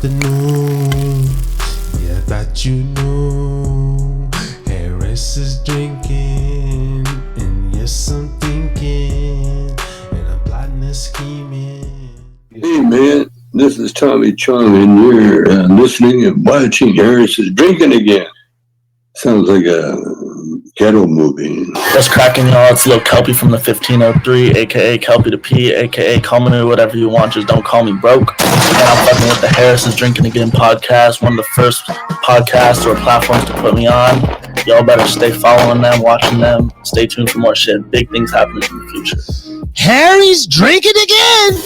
afternoon. Yeah, that you knew. Harris is drinking, and yes, I'm thinking, and I'm plotting and scheming. Hey man, this is Tommy Chong, and you're listening and watching Harris is Drinking Again. Sounds like a ghetto movie. What's cracking, y'all? It's Lil Kelpie from the 1503, aka Kelpie the P, aka call me whatever you want, just don't call me broke. And I'm fucking with the Harris is Drinking Again podcast, one of the first podcasts or platforms to put me on. Y'all better stay following them, watching them. Stay tuned for more shit. Big things happening in the future. Harry's drinking again.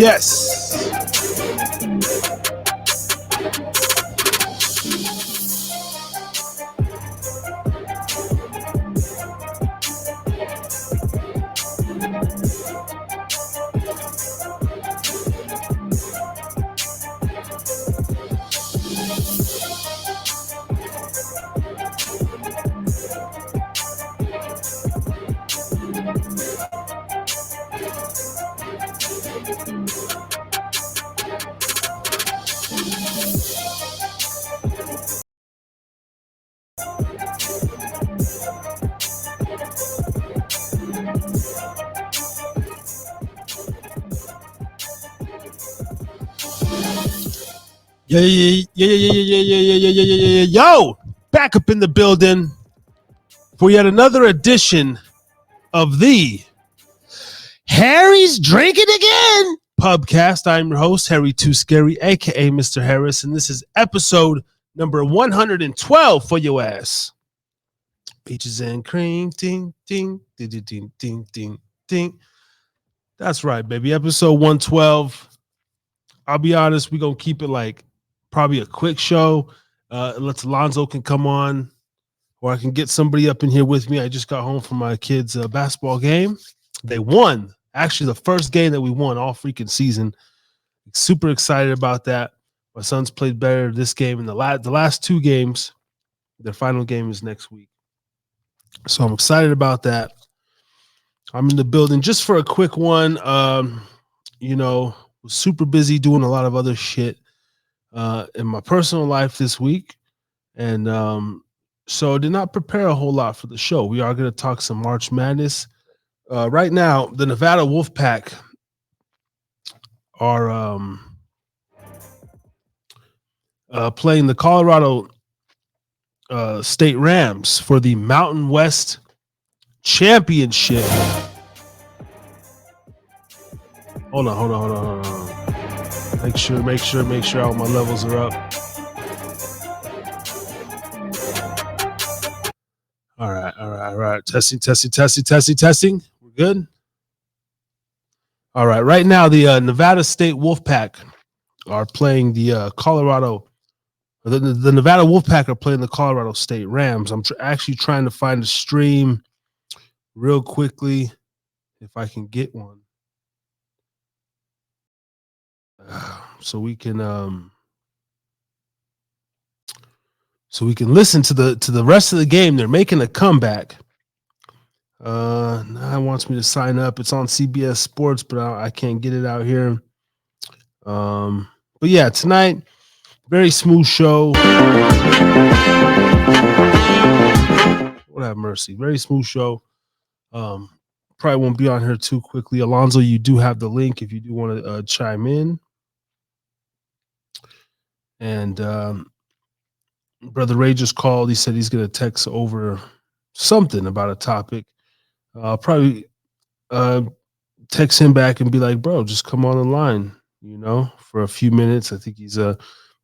Yes. Yeah. Yo, back up in the building for yet another edition of the Harry's Drinking Again Pubcast. I'm your host, Harry Too Scary, aka Mr. Harris, and this is episode number 112 for your ass. Peaches and cream, ding, ding, ding, ding, ding, ding, ding. That's right, baby. Episode 112. I'll be honest, we're gonna keep it like probably a quick show. Unless Alonzo can come on, or I can get somebody up in here with me. I just got home from my kids' basketball game. They won. Actually, the first game that we won all freaking season. Super excited about that. My sons played better this game, and the last two games. Their final game is next week, so I'm excited about that. I'm in the building just for a quick one. Was super busy doing a lot of other shit in my personal life this week, and so did not prepare a whole lot for the show. We are going to talk some March Madness. Right now, the Nevada Wolfpack are playing the Colorado State Rams for the Mountain West Championship. Hold on. Make sure all my levels are up. All right. Testing. We're good. All right. Right now, the Nevada State Wolfpack are playing the Colorado. The Nevada Wolfpack are playing the Colorado State Rams. I'm actually trying to find a stream real quickly, if I can get one, so we can listen to the rest of the game. They're making a comeback. Now it wants me to sign up. It's on CBS Sports, but I can't get it out here. But yeah, tonight, very smooth show. Lord have mercy. Very smooth show. probably won't be on here too quickly. Alonzo, you do have the link if you do want to chime in. And Brother Ray just called. He said he's going to text over something about a topic. I'll probably text him back and be like, bro, just come on the line, for a few minutes. I think he's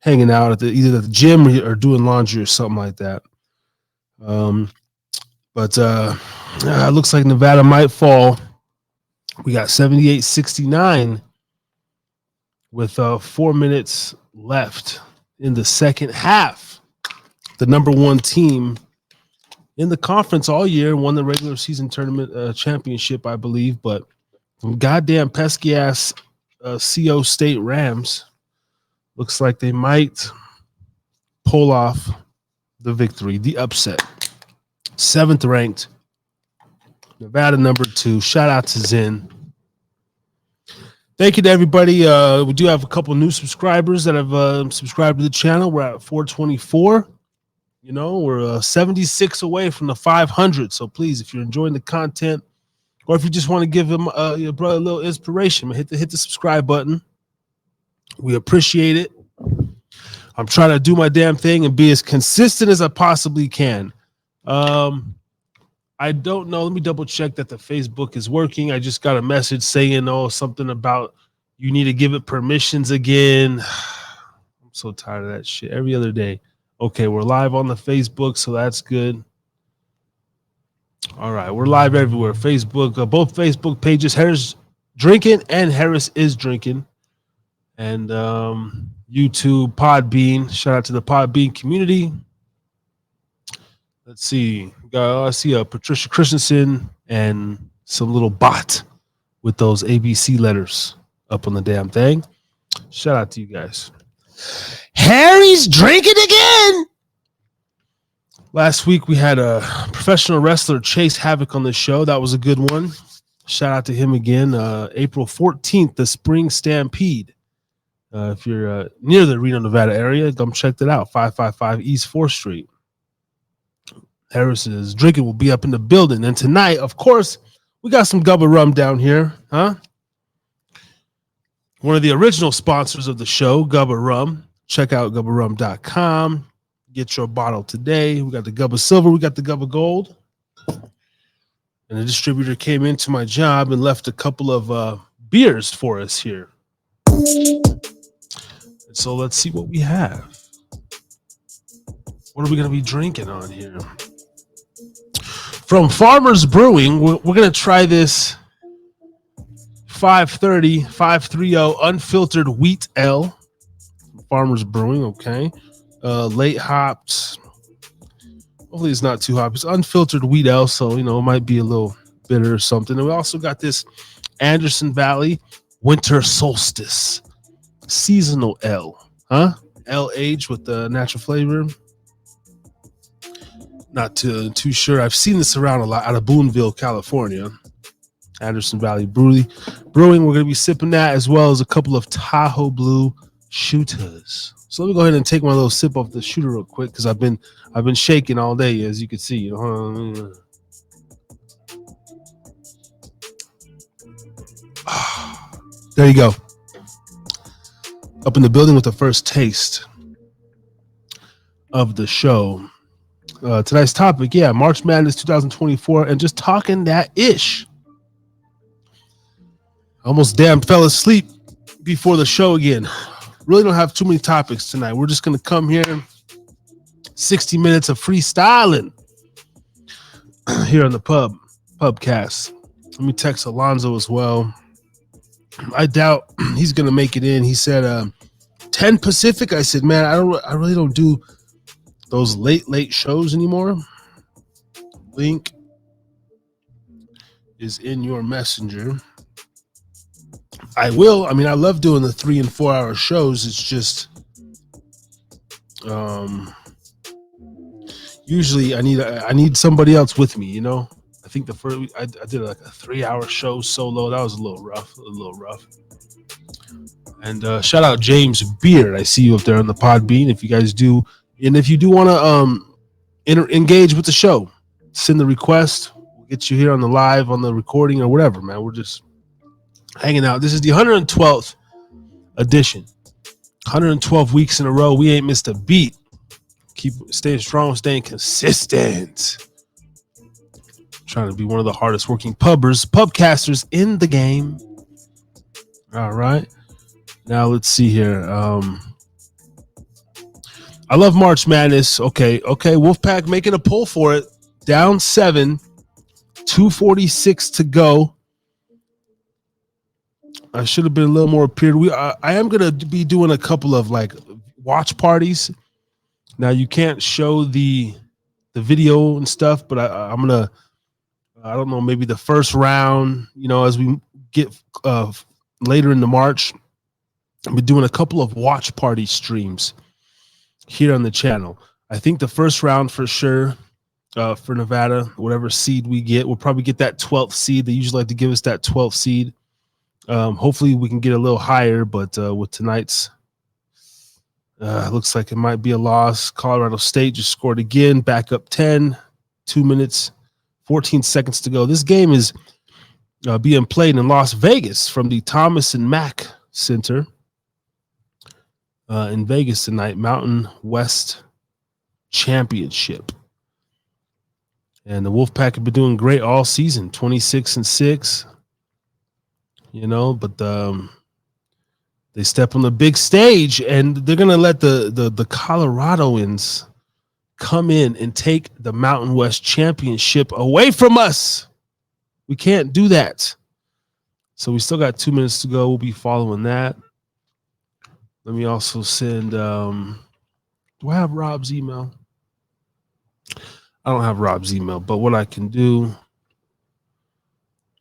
hanging out at either the gym or doing laundry or something like that. But it looks like Nevada might fall. We got 78-69 with 4 minutes left in the second half. The number one team in the conference all year won the regular season tournament championship, I believe, but goddamn pesky ass CO State Rams looks like they might pull off the victory, the upset. 7th ranked, Nevada number 2. Shout out to Zen. Thank you to everybody. We do have a couple new subscribers that have subscribed to the channel. We're at 424. We're 76 away from the 500. So please, if you're enjoying the content, or if you just want to give him your brother a little inspiration, hit the subscribe button. We appreciate it. I'm trying to do my damn thing and be as consistent as I possibly can. I don't know. Let me double check that the Facebook is working. I just got a message saying, something about you need to give it permissions again. I'm so tired of that shit every other day. Okay, we're live on the Facebook, so that's good. All right, we're live everywhere. Facebook, both Facebook pages, Harris Drinkin and Harris is Drinking. And YouTube, Podbean. Shout out to the Podbean community. Let's see. I see Patricia Christensen and some little bot with those ABC letters up on the damn thing. Shout out to you guys. Harry's drinking again. Last week we had a professional wrestler, Chase Havoc, on the show. That was a good one. Shout out to him again. April 14th, the Spring Stampede. If you're near the Reno, Nevada area, come check that out. 555 East 4th Street. Harris's Drinking will be up in the building. And tonight, of course, we got some Gubba Rum down here, huh? One of the original sponsors of the show, Gubba Rum. Check out gubbarum.com. Get your bottle today. We got the Gubba Silver. We got the Gubba Gold. And the distributor came into my job and left a couple of beers for us here. So let's see what we have. What are we going to be drinking on here? From Farmers Brewing, we're going to try this 530 unfiltered wheat ale. Farmers Brewing, okay. Late hops. Hopefully it's not too hoppy. It's unfiltered wheat ale, so, it might be a little bitter or something. And we also got this Anderson Valley Winter Solstice seasonal ale. Huh? Ale aged with the natural flavor. Not too sure. I've seen this around a lot out of Boonville, California. Anderson Valley Brewing. We're going to be sipping that, as well as a couple of Tahoe Blue shooters. So let me go ahead and take my little sip off the shooter real quick, because I've been shaking all day, as you can see. There you go. Up in the building with the first taste of the show. Tonight's topic, March Madness 2024, and just talking that ish. Almost damn fell asleep before the show again. Really don't have too many topics tonight. We're just going to come here, 60 minutes of freestyling here on the Pubcast. Let me text Alonzo as well. I doubt he's going to make it in. He said 10 Pacific. I said, man, I really don't do those late shows anymore. Link is in your messenger. I love doing the 3 and 4 hour shows. It's just usually I need somebody else with me, I think the first I did like a 3-hour show solo. That was a little rough. And shout out James Beard. I see you up there on the Podbean. If you guys do, and if you do want to engage with the show, send the request. We'll get you here on the live, on the recording, or whatever, man. We're just hanging out. This is the 112th edition. 112 weeks in a row. We ain't missed a beat. Keep staying strong, staying consistent. Trying to be one of the hardest working pubcasters in the game. All right. Now let's see here. I love March Madness. Okay. Wolfpack making a pull for it. Down 7. 2:46 to go. I should have been a little more appeared. I am gonna be doing a couple of like watch parties. Now you can't show the video and stuff, but I'm gonna. I don't know, maybe the first round, as we get later into March, I'll be doing a couple of watch party streams here on the channel. I think the first round for sure for Nevada, whatever seed we get, we'll probably get that 12th seed. They usually like to give us that 12th seed. Hopefully we can get a little higher, but with tonight's, looks like it might be a loss. Colorado State just scored again, back up 10, 2 minutes. 14 seconds to go. This game is being played in Las Vegas from the Thomas and Mack Center in Vegas tonight. Mountain West Championship. And the Wolfpack have been doing great all season, 26-6. But they step on the big stage, and they're gonna let the Coloradoans come in and take the Mountain West Championship away from us. We can't do that. So we still got 2 minutes to go. We'll be following that. Let me also send, do I have Rob's email? I don't have Rob's email, but what I can do,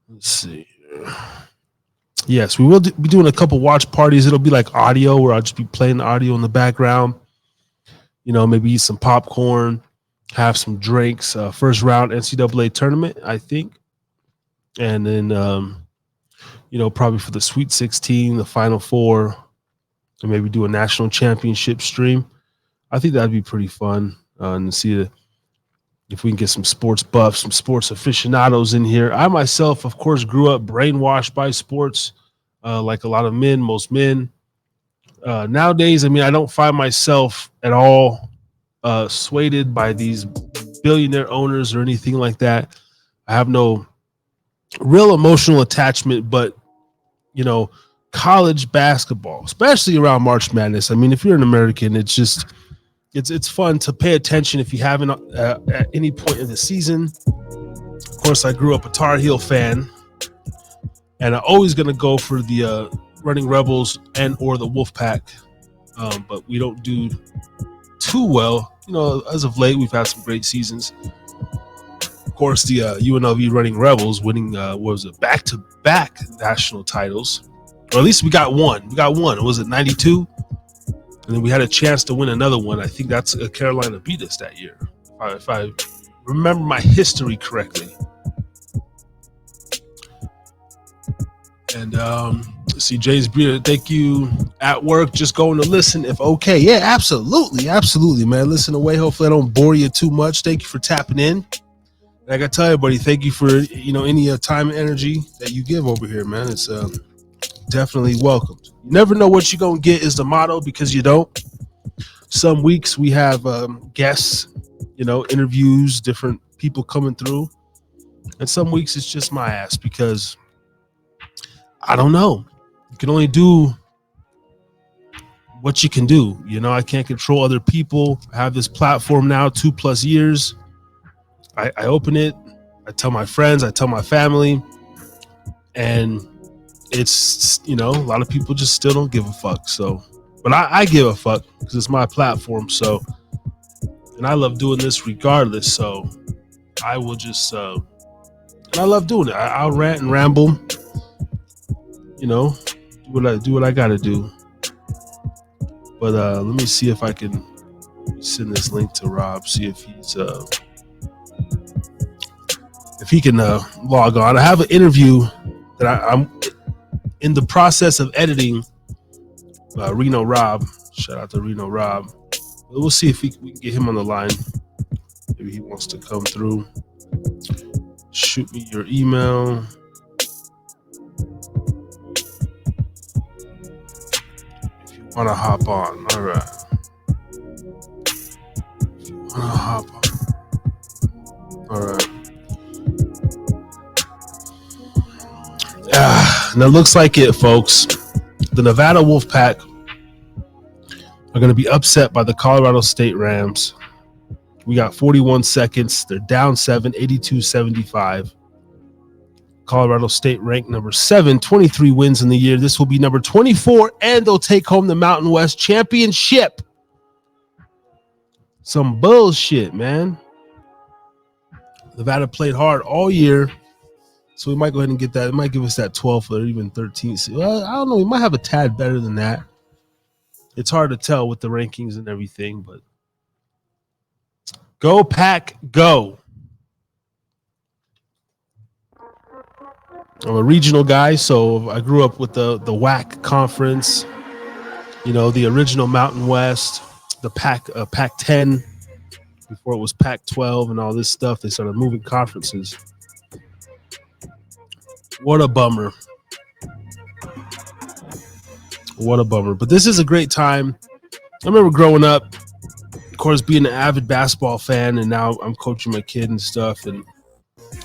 let's see. Yes, we will be doing a couple watch parties. It'll be like audio where I'll just be playing the audio in the background. Maybe eat some popcorn, have some drinks. First round NCAA tournament, I think. And then, probably for the Sweet 16, the Final Four, and maybe do a national championship stream. I think that'd be pretty fun and see if we can get some sports buffs, some sports aficionados in here. I myself, of course, grew up brainwashed by sports like a lot of men, most men. Nowadays, I don't find myself at all swayed by these billionaire owners or anything like that. I have no real emotional attachment, but college basketball, especially around March Madness. If you're an American, it's fun to pay attention if you haven't at any point in the season. Of course, I grew up a Tar Heel fan, and I'm always going to go for the Running Rebels and or the Wolfpack, but we don't do too well. As of late, we've had some great seasons. Of course, the UNLV Running Rebels winning back-to-back national titles, or at least we got one. Was it 92? And then we had a chance to win another one. I think that's Carolina beat us that year, if I remember my history correctly. And see, Jay's Beer, thank you. At work, just going to listen if okay. Yeah, absolutely, man. Listen away. Hopefully I don't bore you too much. Thank you for tapping in. And I got to tell everybody, thank you for any time and energy that you give over here, man. It's definitely welcomed. You never know what you're going to get is the motto, because you don't. Some weeks we have guests, interviews, different people coming through. And some weeks it's just my ass, because I don't know. You can only do what you can do. I can't control other people. I have this platform now 2+ years. I open it. I tell my friends. I tell my family. And it's, a lot of people just still don't give a fuck. So, but I give a fuck because it's my platform. So, and I love doing this regardless. So I will just, and I love doing it. I'll rant and ramble. Do what I gotta do. But let me see if I can send this link to Rob, see if he can log on. I have an interview that I'm in the process of editing. Reno Rob, shout out to Reno Rob. We'll see if we can get him on the line. Maybe he wants to come through. Shoot me your email. If you want to hop on. All right. If you want to hop on. All right. Now, looks like it, folks. The Nevada Wolfpack are going to be upset by the Colorado State Rams. We got 41 seconds. They're down 7, 82-75. Colorado State ranked number 7, 23 wins in the year. This will be number 24, and they'll take home the Mountain West Championship. Some bullshit, man. Nevada played hard all year, so we might go ahead and get that. It might give us that 12th or even 13th. Well, I don't know. We might have a tad better than that. It's hard to tell with the rankings and everything, but go Pack, go. I'm a regional guy, so I grew up with the WAC conference, the original Mountain West, the Pac-10, before it was Pac-12 and all this stuff. They started moving conferences. What a bummer. What a bummer. But this is a great time. I remember growing up, of course, being an avid basketball fan, and now I'm coaching my kid and stuff, and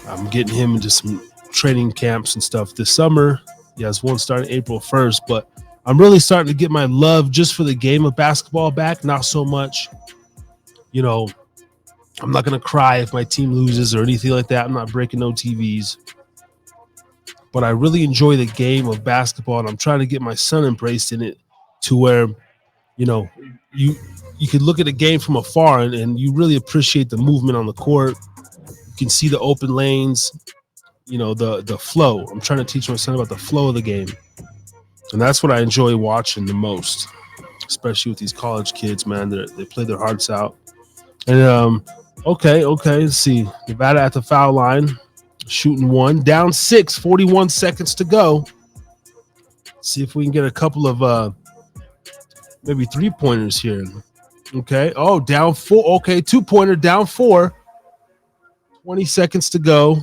I'm getting him into some training camps and stuff this summer. Yes, one starting April 1st, but I'm really starting to get my love just for the game of basketball back. Not so much, I'm not going to cry if my team loses or anything like that. I'm not breaking no TVs. But I really enjoy the game of basketball, and I'm trying to get my son embraced in it to where, you can look at a game from afar and you really appreciate the movement on the court. You can see the open lanes, the flow. I'm trying to teach my son about the flow of the game. And that's what I enjoy watching the most, especially with these college kids, man. They play their hearts out. And, okay, let's see. Nevada at the foul line, shooting one. Down 6, 41 seconds to go. See if we can get a couple of maybe 3-pointers here. Okay. Oh, down 4. Okay, 2-pointer, down 4. 20 seconds to go.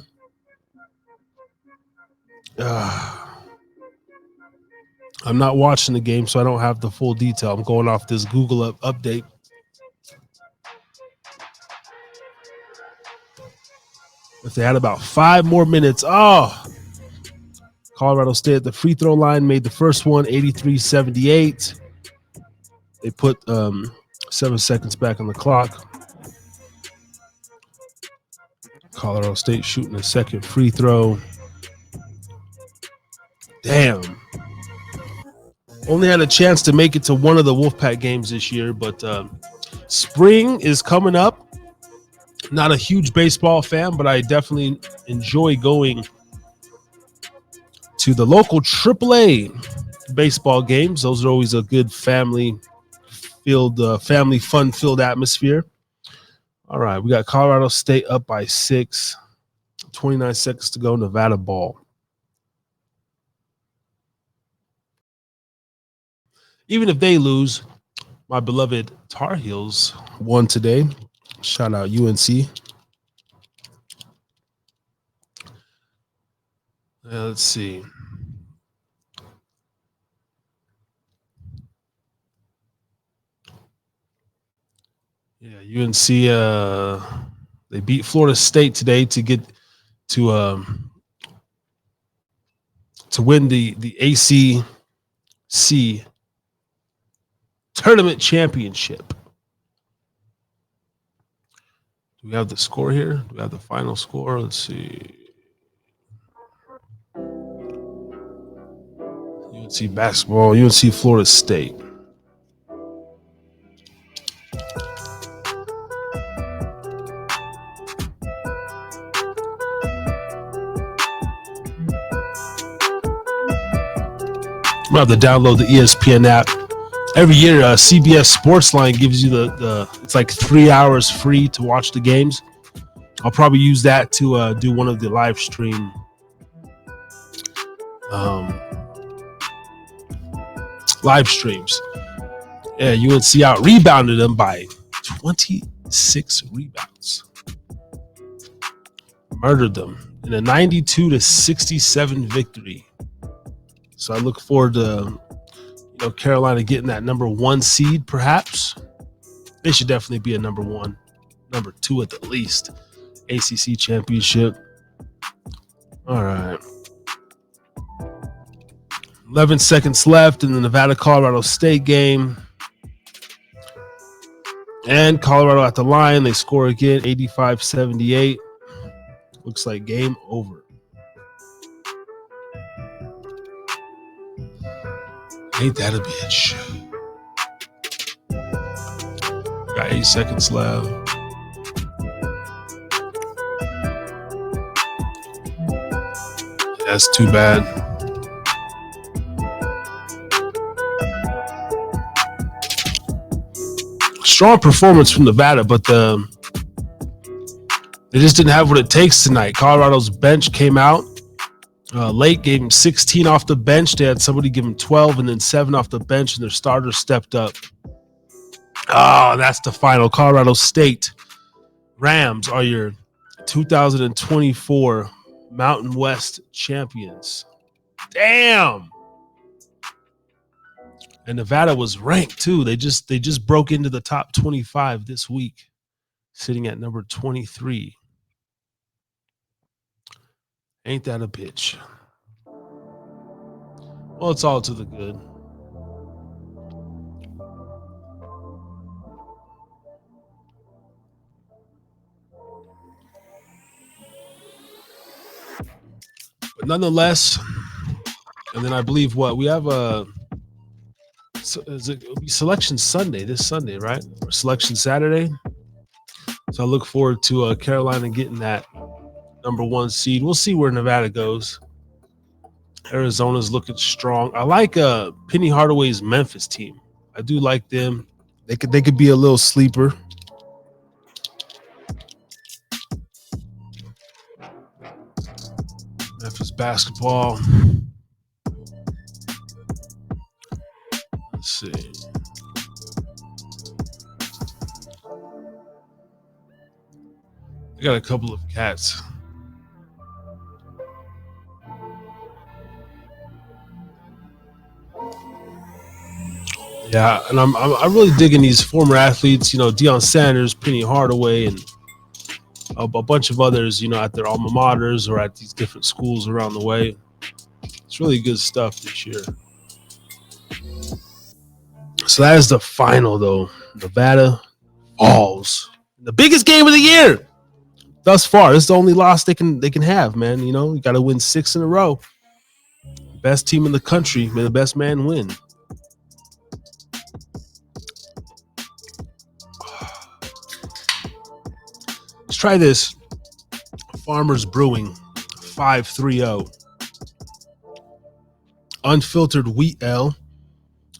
I'm not watching the game, so I don't have the full detail. I'm going off this Google update. If they had about 5 more minutes. Colorado State at the free throw line made the first one, 83-78. They put 7 seconds back on the clock. Colorado State shooting a second free throw. Damn. Only had a chance to make it to one of the Wolfpack games this year, but spring is coming up. Not a huge baseball fan, but I definitely enjoy going to the local AAA baseball games. Those are always a good family fun-filled atmosphere. All right, we got Colorado State up by 6. 29 seconds to go, Nevada ball. Even if they lose, my beloved Tar Heels won today. Shout out UNC. Let's see. Yeah, UNC. They beat Florida State today to get to win the ACC tournament championship. Do we have the score here? Do we have the final score? Let's see. UNC basketball, UNC Florida State. I'm going to have to download the ESPN app. Every year, CBS Sportsline gives you it's like 3 hours free to watch the games. I'll probably use that to do one of the live stream live streams. Yeah, UNC out rebounded them by 26 rebounds. Murdered them. in a 92-67 victory. So I look forward to Carolina getting that number 1 seed, perhaps. They should definitely be a number 1, number 2 at the least. ACC championship. All right. 11 seconds left in the Nevada-Colorado State game. And Colorado at the line. They score again, 85-78. Looks like game over. Ain't that a bitch? Got 8 seconds left. That's too bad. Strong performance from Nevada, but they just didn't have what it takes tonight. Colorado's bench came out late, gave him 16 off the bench. They had somebody give him 12 and then 7 off the bench, and their starter stepped up. Oh, that's the final. Colorado State Rams are your 2024 Mountain West champions. Damn. And Nevada was ranked too. They just broke into the top 25 this week, sitting at number 23. Ain't that a bitch? Well, it's all to the good. But nonetheless, and then I believe we have a it'll be Selection Sunday this Sunday, right? Or Selection Saturday. So I look forward to Carolina getting that number 1 seed. We'll see where Nevada goes. Arizona's looking strong. I like Penny Hardaway's Memphis team. I do like them. They could be a little sleeper. Memphis basketball. Let's see. I got a couple of cats. Yeah, and I'm really digging these former athletes. Deion Sanders, Penny Hardaway, and a bunch of others. At their alma maters or at these different schools around the way. It's really good stuff this year. So that is the final, though. Nevada falls. The biggest game of the year thus far. This is the only loss they can have, man. You got to win 6 in a row. Best team in the country, may the best man win. Let's try this. Farmers Brewing 530. Unfiltered wheat ale.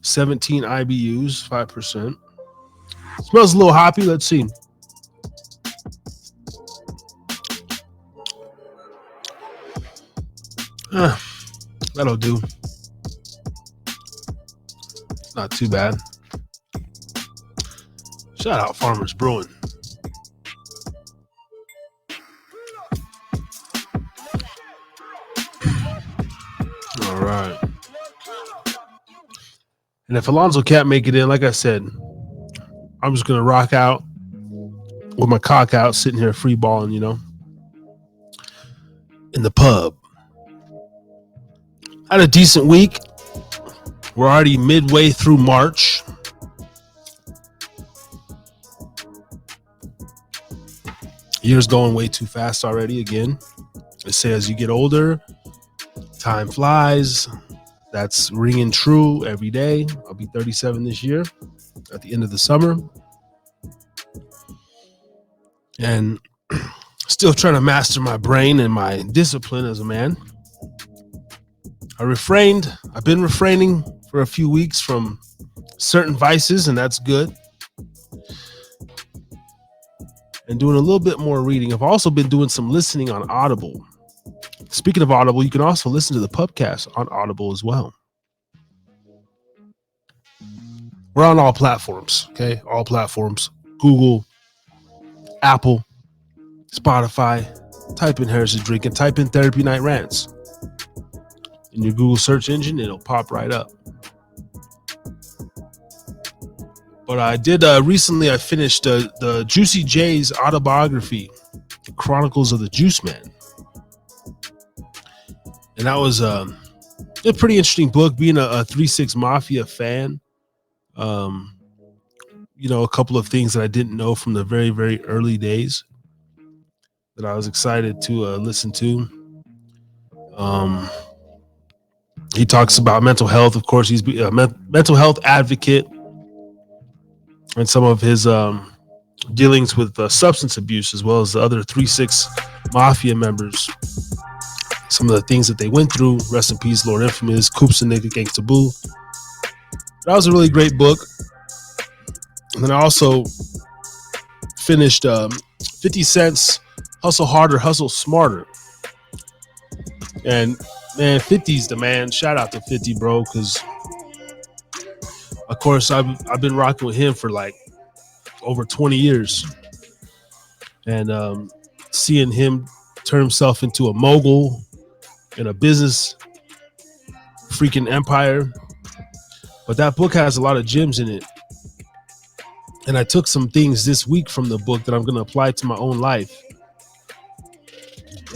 17 IBUs, 5%. Smells a little hoppy. Let's see. That'll do. It's not too bad. Shout out Farmers Brewing. All right. And if Alonzo can't make it in, like I said, I'm just going to rock out with my cock out, sitting here free balling, in the pub. Had a decent week. We're already midway through March. Year's going way too fast already again. They say as you get older, time flies. That's ringing true every day. I'll be 37 this year at the end of the summer. And still trying to master my brain and my discipline as a man. I've been refraining for a few weeks from certain vices, and that's good. And doing a little bit more reading. I've also been doing some listening on Audible. Speaking of Audible, you can also listen to the Pubcast on Audible as well. We're on all platforms, okay? All platforms. Google, Apple, Spotify, type in Harris is Drinking, type in Therapy Night Rants in your Google search engine, it'll pop right up. But I did recently, I finished the Juicy J's autobiography, Chronicles of the Juice Man. And that was a pretty interesting book, being a 3-6 Mafia fan. You know, a couple of things that I didn't know from the very, very early days that I was excited to listen to. He talks about mental health. Of course, he's a mental health advocate, and some of his dealings with substance abuse, as well as the other 3-6 Mafia members. Some of the things that they went through. Rest in peace, Lord Infamous, Coops and Nigga Gangsta Boo. That was a really great book. And then I also finished 50 Cent's Hustle Harder, Hustle Smarter. And man, 50's the man. Shout out to 50, bro, because of course I've been rocking with him for like over 20 years. And seeing him turn himself into a mogul in a business freaking empire. But that book has a lot of gems in it. And I took some things this week from the book that I'm going to apply to my own life.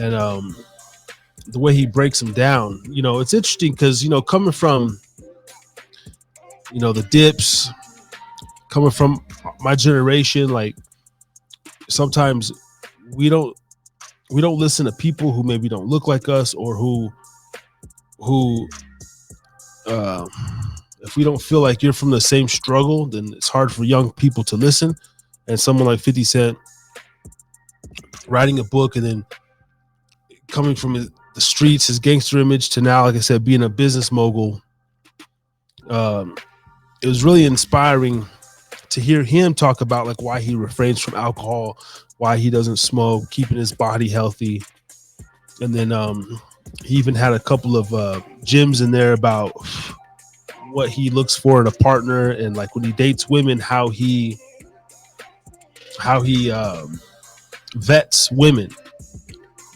And the way he breaks them down, you know, it's interesting because, you know, coming from, you know, the dips, coming from my generation, like sometimes we don't listen to people who maybe don't look like us, or who if we don't feel like you're from the same struggle, then it's hard for young people to listen. And someone like 50 Cent writing a book and then coming from the streets, his gangster image, to now, like I said, being a business mogul. It was really inspiring to hear him talk about like why he refrains from alcohol, why he doesn't smoke, keeping his body healthy. And then he even had a couple of gems in there about what he looks for in a partner, and like when he dates women, how he vets women,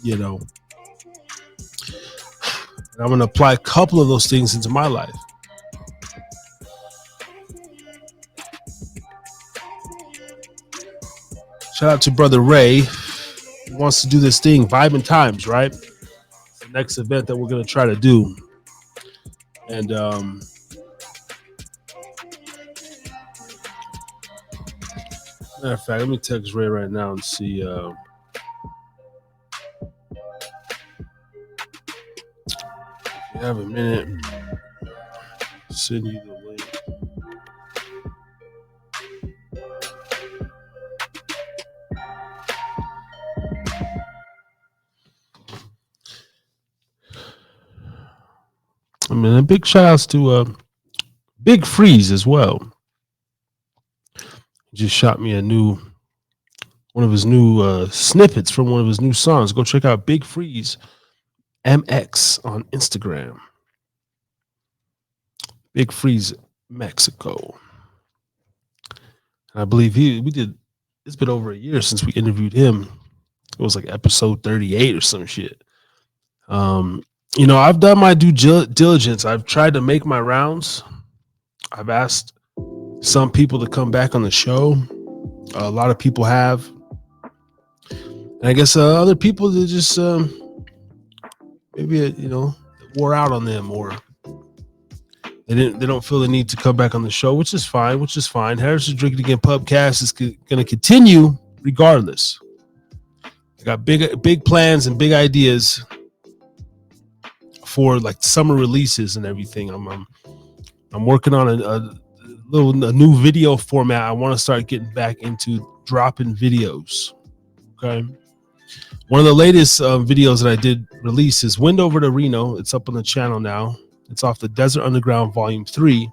you know. And I'm going to apply a couple of those things into my life. Shout out to Brother Ray. He wants to do this thing, Vibing Times, right? It's the next event that we're going to try to do. And matter of fact, let me text Ray right now and see. If you have a minute, send you the link. I mean, a big shout outs to Big Freeze as well. He just shot me one of his new snippets from one of his new songs. Go check out Big Freeze MX on Instagram. Big Freeze Mexico. And I believe it's been over a year since we interviewed him. It was like episode 38 or some shit. You know, I've done my due diligence. I've tried to make my rounds. I've asked some people to come back on the show. A lot of people have. And I guess other people that just maybe you know, wore out on them, or they don't feel the need to come back on the show, which is fine. Harris is Drinking Again Pubcast is going to continue regardless. I got big plans and big ideas for like summer releases and everything. I'm working on a new video format. I want to start getting back into dropping videos. Okay. One of the latest videos that I did release is Wind Over to Reno. It's up on the channel now. It's off the Desert Underground Volume 3,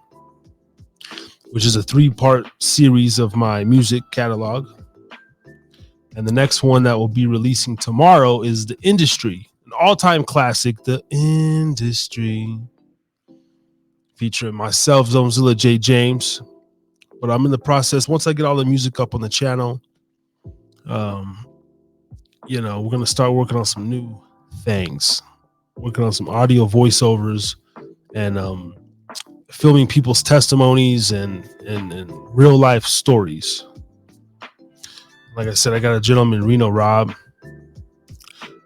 which is a 3-part series of my music catalog. And the next one that will be releasing tomorrow is The Industry, an all-time classic, The Industry, featuring myself, Zonezilla J. James. But I'm in the process. Once I get all the music up on the channel, we're going to start working on some new things, working on some audio voiceovers and filming people's testimonies and real life stories. Like I said, I got a gentleman, Reno Rob.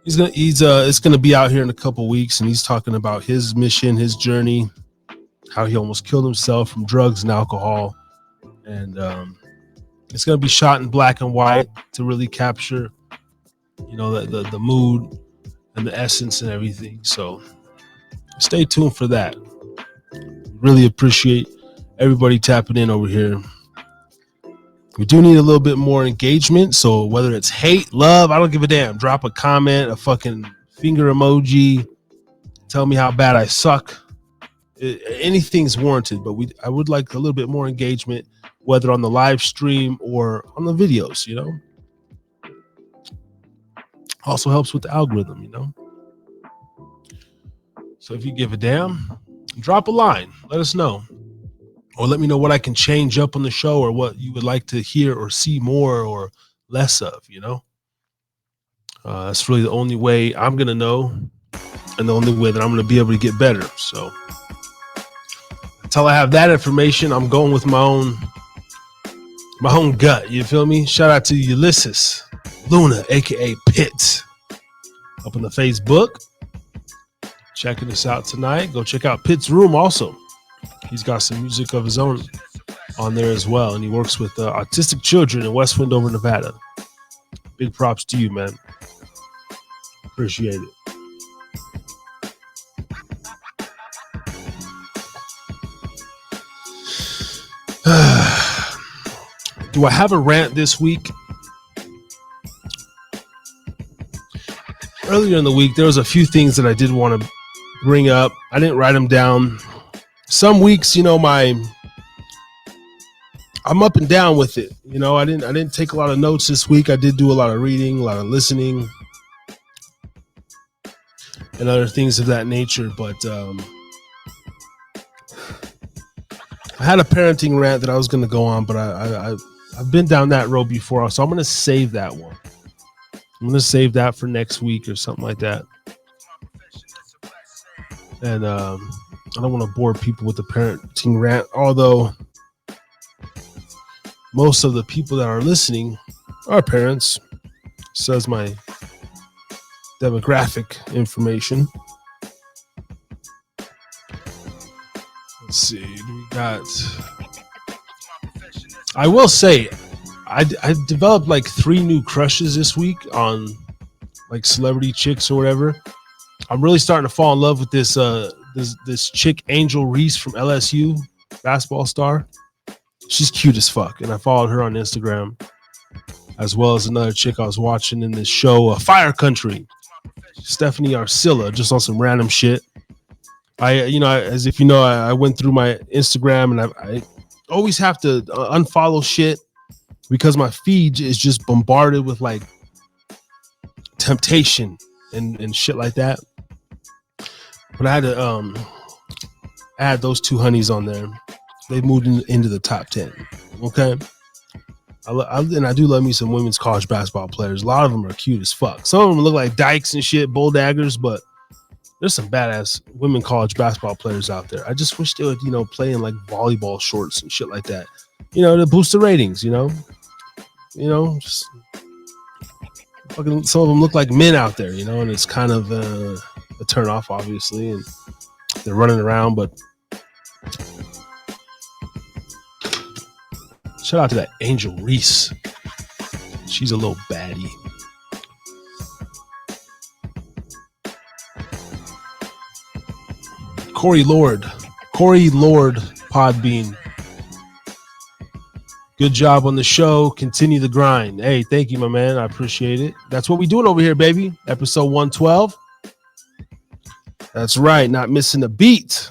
It's gonna be out here in a couple weeks, and he's talking about his mission, his journey, how he almost killed himself from drugs and alcohol, and it's gonna be shot in black and white to really capture, the mood and the essence and everything. So stay tuned for that. Really appreciate everybody tapping in over here. We do need a little bit more engagement. So whether it's hate, love, I don't give a damn. Drop a comment, a fucking finger emoji. Tell me how bad I suck. Anything's warranted, but I would like a little bit more engagement, whether on the live stream or on the videos, Also helps with the algorithm, So if you give a damn, drop a line. Let us know. Or let me know what I can change up on the show or what you would like to hear or see more or less of, That's really the only way I'm going to know and the only way that I'm going to be able to get better. So until I have that information, I'm going with my own gut. You feel me? Shout out to Ulysses Luna, a.k.a. Pitts, up on the Facebook. Checking us out tonight. Go check out Pitt's Room also. He's got some music of his own on there as well, and he works with autistic children in West Wendover, Nevada. Big props to you, man. Appreciate it. Do I have a rant this week? Earlier in the week, there was a few things that I did want to bring up. I didn't write them down. Some weeks, I'm up and down with it. I didn't take a lot of notes this week. I did do a lot of reading, a lot of listening, and other things of that nature. But I had a parenting rant that I was going to go on, but I've been down that road before, so I'm going to save that one. I'm going to save that for next week or something like that. And I don't want to bore people with the parenting rant, although most of the people that are listening are parents, says my demographic information. Let's see. We got. I will say, I developed like 3 new crushes this week on like celebrity chicks or whatever. I'm really starting to fall in love with this chick, Angel Reese from LSU, basketball star. She's cute as fuck, and I followed her on Instagram, as well as another chick I was watching in this show, Fire Country, Stephanie Arcilla, just on some random shit. I went through my Instagram, and I always have to unfollow shit because my feed is just bombarded with like temptation and shit like that. But I had to add those 2 honeys on there. They moved into the top 10. Okay. And I do love me some women's college basketball players. A lot of them are cute as fuck. Some of them look like dykes and shit, bull daggers, but there's some badass women college basketball players out there. I just wish they would, play in like volleyball shorts and shit like that, to boost the ratings, just fucking, some of them look like men out there, and it's kind of a turn off, obviously, and they're running around, but shout out to that Angel Reese. She's a little baddie. Corey Lord, Podbean. Good job on the show. Continue the grind. Hey, thank you, my man. I appreciate it. That's what we're doing over here, baby. Episode 112. That's right. Not missing a beat.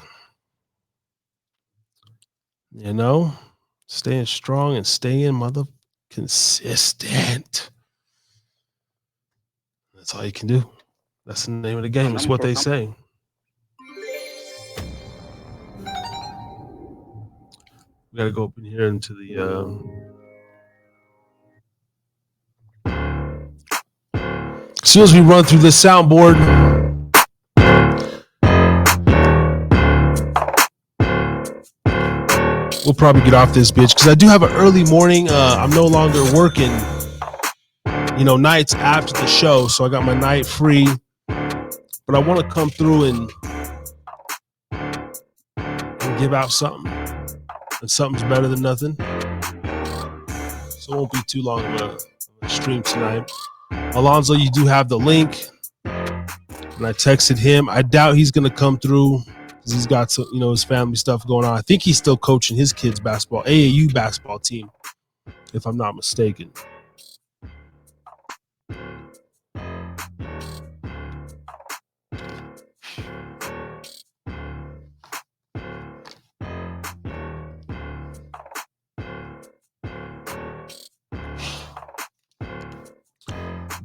Staying strong and staying consistent. That's all you can do. That's the name of the game. It's what they say. We got to go up in here into the soon as we run through this soundboard, we'll probably get off this bitch because I do have an early morning. I'm no longer working, nights after the show, so I got my night free. But I want to come through and give out something, and something's better than nothing. So it won't be too long of a stream tonight. Alonzo, you do have the link, and I texted him. I doubt he's gonna come through because he's got some, his family stuff going on. I think he's still coaching his kids' basketball, AAU basketball team, if I'm not mistaken.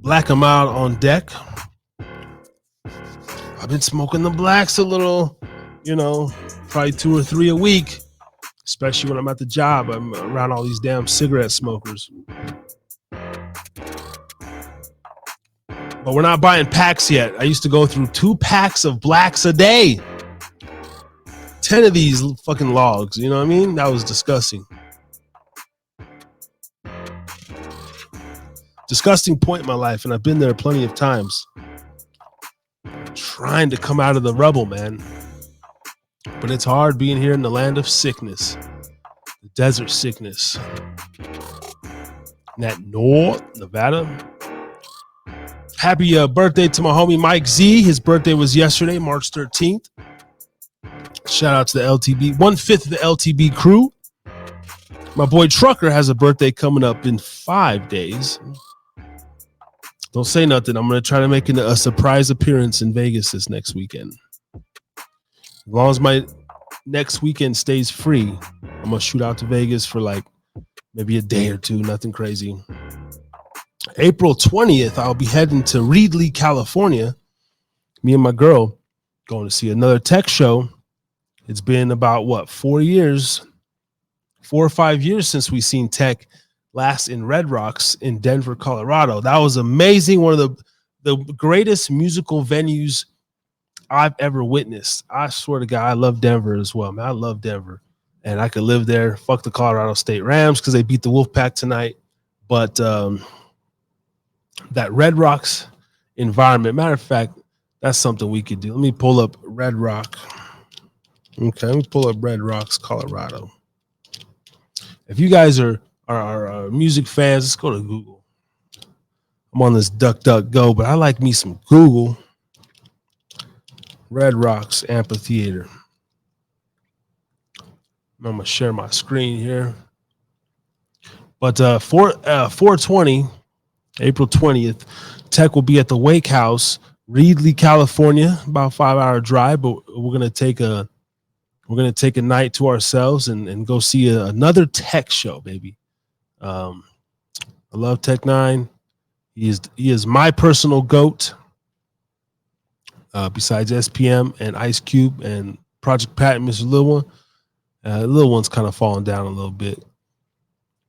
Black and mild on deck. I've been smoking the blacks a little, probably 2 or 3 a week, especially when I'm at the job. I'm around all these damn cigarette smokers. But we're not buying packs yet. I used to go through 2 packs of blacks a day. 10 of these fucking logs, you know what I mean? That was disgusting. Disgusting point in my life, and I've been there plenty of times. Trying to come out of the rubble, man. But it's hard being here in the land of sickness. The desert sickness. In that North Nevada. Happy birthday to my homie Mike Z. His birthday was yesterday, March 13th. Shout out to the LTB. 1/5 of the LTB crew. My boy Trucker has a birthday coming up in 5 days. Don't say nothing. I'm going to try to make a surprise appearance in Vegas this next weekend. As long as my next weekend stays free, I'm going to shoot out to Vegas for like maybe a day or 2. Nothing crazy. April 20th, I'll be heading to Reedley, California. Me and my girl going to see another tech show. It's been about, 4 years? 4 or 5 years since we seen tech last in Red Rocks in Denver, Colorado. That was amazing. One of the greatest musical venues I've ever witnessed. I swear to God, I love Denver as well, man. I love Denver. And I could live there. Fuck the Colorado State Rams because they beat the Wolfpack tonight. But that Red Rocks environment, matter of fact, that's something we could do. Let me pull up Red Rock. Okay, let me pull up Red Rocks, Colorado. If you guys are music fans, let's go to Google. I'm on this DuckDuckGo, but I like me some Google. Red Rocks Amphitheater. I'm going to share my screen here. But 420, April 20th, Tech will be at the Wake House, Reedley, California, about a 5-hour drive, but we're going to take a night to ourselves and go see another tech show, baby. I love Tech 9. He is my personal GOAT. Besides SPM and Ice Cube and Project Pat and Mr. Lil One. Lil One's kind of falling down a little bit.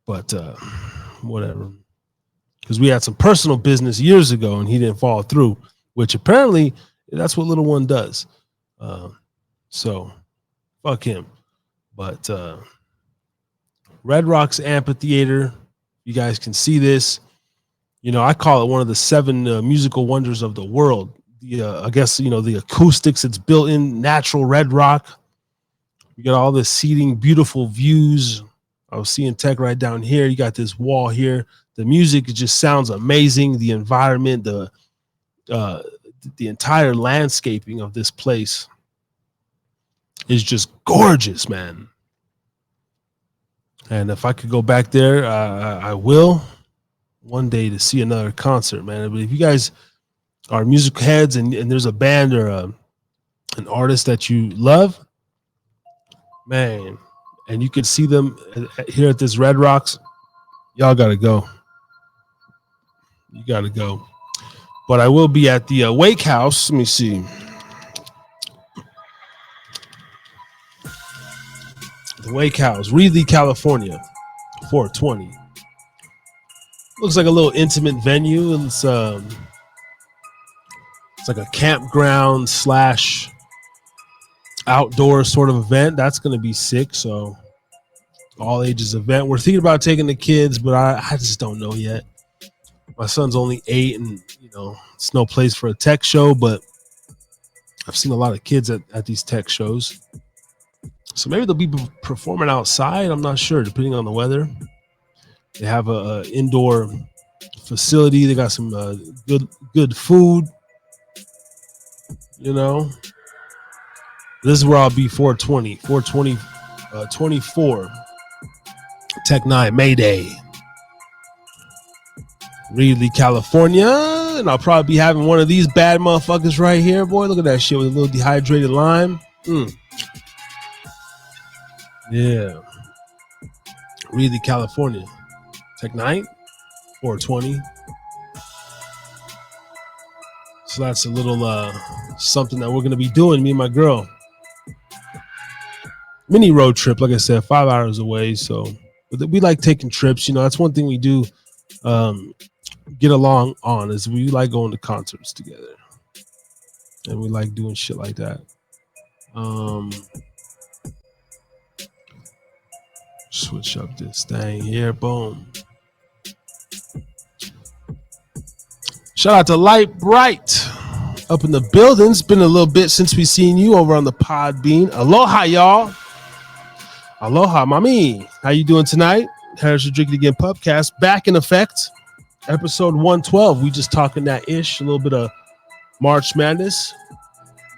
But whatever. Because we had some personal business years ago and he didn't follow through, which apparently that's what Lil One does. So fuck him. But Red Rocks Amphitheater, you guys can see this. I call it one of the 7 musical wonders of the world. I guess, the acoustics, it's built in natural Red Rock. You got all this seating, beautiful views. I was seeing Tech right down here. You got this wall here. The music just sounds amazing. The environment, the entire landscaping of this place is just gorgeous, man. And if I could go back there, I will one day to see another concert, man. But if you guys are music heads and there's a band or an artist that you love, man, and you can see them here at this Red Rocks, y'all got to go. You got to go. But I will be at the Wake House. Let me see. The Wake House, Reedley, California, 420. Looks like a little intimate venue. It's like a campground / outdoor sort of event. That's going to be sick. So all ages event. We're thinking about taking the kids, but I just don't know yet. My son's only 8 and, it's no place for a tech show, but I've seen a lot of kids at these tech shows. So maybe they'll be performing outside. I'm not sure, depending on the weather. They have a indoor facility. They got some good food. This is where I'll be 420, 24. Tech 9 Mayday. Reedley, California. And I'll probably be having one of these bad motherfuckers right here, boy. Look at that shit with a little dehydrated lime. Yeah. Reedley, California. Tech 9, 420. So that's a little something that we're going to be doing, me and my girl. Mini road trip, like I said, 5 hours away. So we like taking trips. That's one thing we do get along on, is we like going to concerts together. And we like doing shit like that. Switch up this thing here. Boom. Shout out to Light Bright up in the building. It's been a little bit since we seen you over on the Podbean. Aloha, y'all. Aloha, mommy. How you doing tonight? Harris Drinkin Again Pubcast back in effect. Episode 112. We just talking that ish. A little bit of March Madness.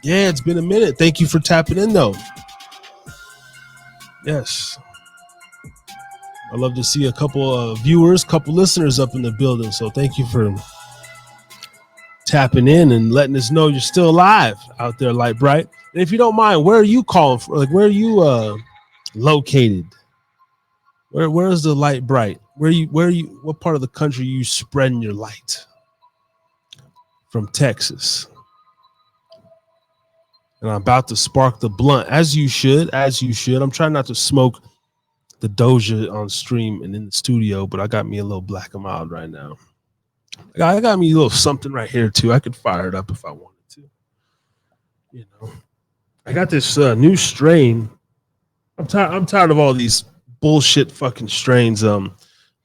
Yeah, it's been a minute. Thank you for tapping in, though. Yes. I love to see a couple of viewers, couple listeners up in the building. So thank you for tapping in and letting us know you're still alive out there, Light Bright. And if you don't mind, where are you calling from? Like, where are you located? Where is the Light Bright? What part of the country are you spreading your light? From Texas. And I'm about to spark the blunt, as you should. I'm trying not to smoke the Doja on stream and in the studio, but I got me a little Black and Mild right now. I got me a little something right here too. I could fire it up if I wanted to. I got this new strain. I'm tired of all these bullshit fucking strains. But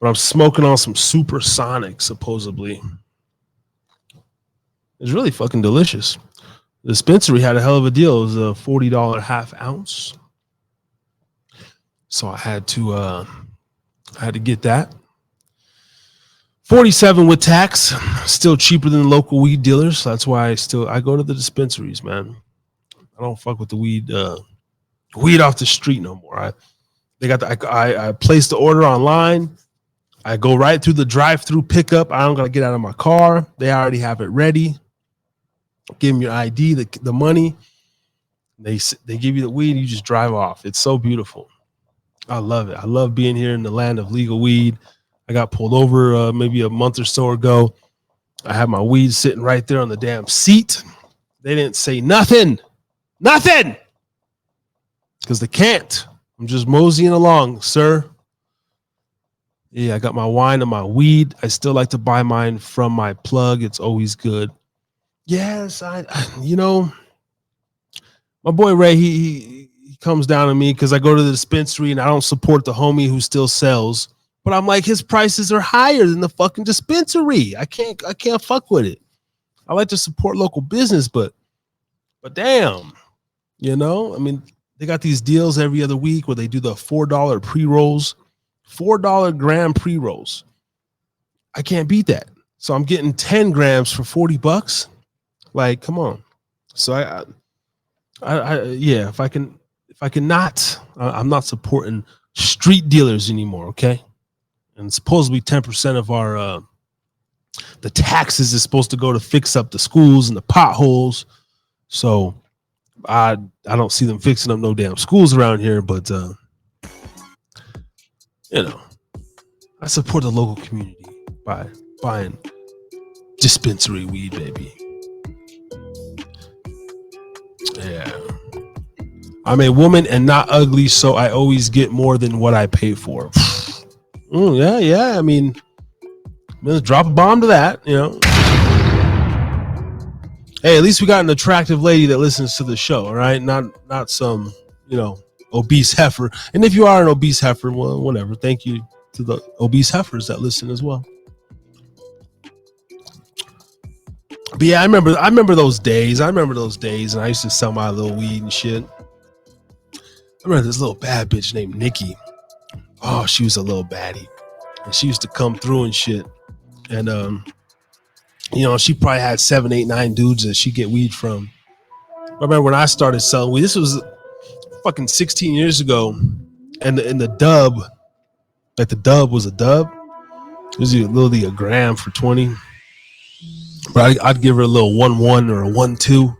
I'm smoking on some Supersonic, supposedly. It's really fucking delicious. The dispensary had a hell of a deal. It was a $40 half ounce. So I had to get that. 47 with tax, still cheaper than the local weed dealers. So that's why I go to the dispensaries, man. I don't fuck with the weed off the street no more. I placed the order online. I go right through the drive-through pickup. I don't gotta get out of my car. They already have it ready. Give them your ID, the money. They give you the weed. You just drive off. It's so beautiful. I love it. I love being here in the land of legal weed. I got pulled over maybe a month or so ago. I had my weed sitting right there on the damn seat. They didn't say nothing. Nothing. Because they can't. I'm just moseying along, sir. Yeah, I got my wine and my weed. I still like to buy mine from my plug. It's always good. Yes, my boy Ray, he comes down to me because I go to the dispensary and I don't support the homie who still sells. But I'm like, his prices are higher than the fucking dispensary. I can't fuck with it. I like to support local business, but damn, I mean, they got these deals every other week where they do the $4 pre-rolls, $4 gram pre-rolls. I can't beat that. So I'm getting 10 grams for $40. Like, come on. So if I can not, I'm not supporting street dealers anymore. Okay. And supposedly 10% of our, the taxes is supposed to go to fix up the schools and the potholes. So I don't see them fixing up no damn schools around here, but I support the local community by buying dispensary weed, baby. Yeah. I'm a woman and not ugly, so I always get more than what I pay for. Yeah. I mean, let's drop a bomb to that, Hey, at least we got an attractive lady that listens to the show, all right? Not some, obese heifer. And if you are an obese heifer, well, whatever. Thank you to the obese heifers that listen as well. But yeah, I remember those days. And I used to sell my little weed and shit. I remember this little bad bitch named Nikki. Oh, she was a little baddie. And she used to come through and shit. And she probably had 7, 8, 9 dudes that she get weed from. I remember when I started selling weed, this was fucking 16 years ago, and the dub, like the dub was a dub. It was literally a gram for 20. But I'd give her a little 1-1 or a 1-2,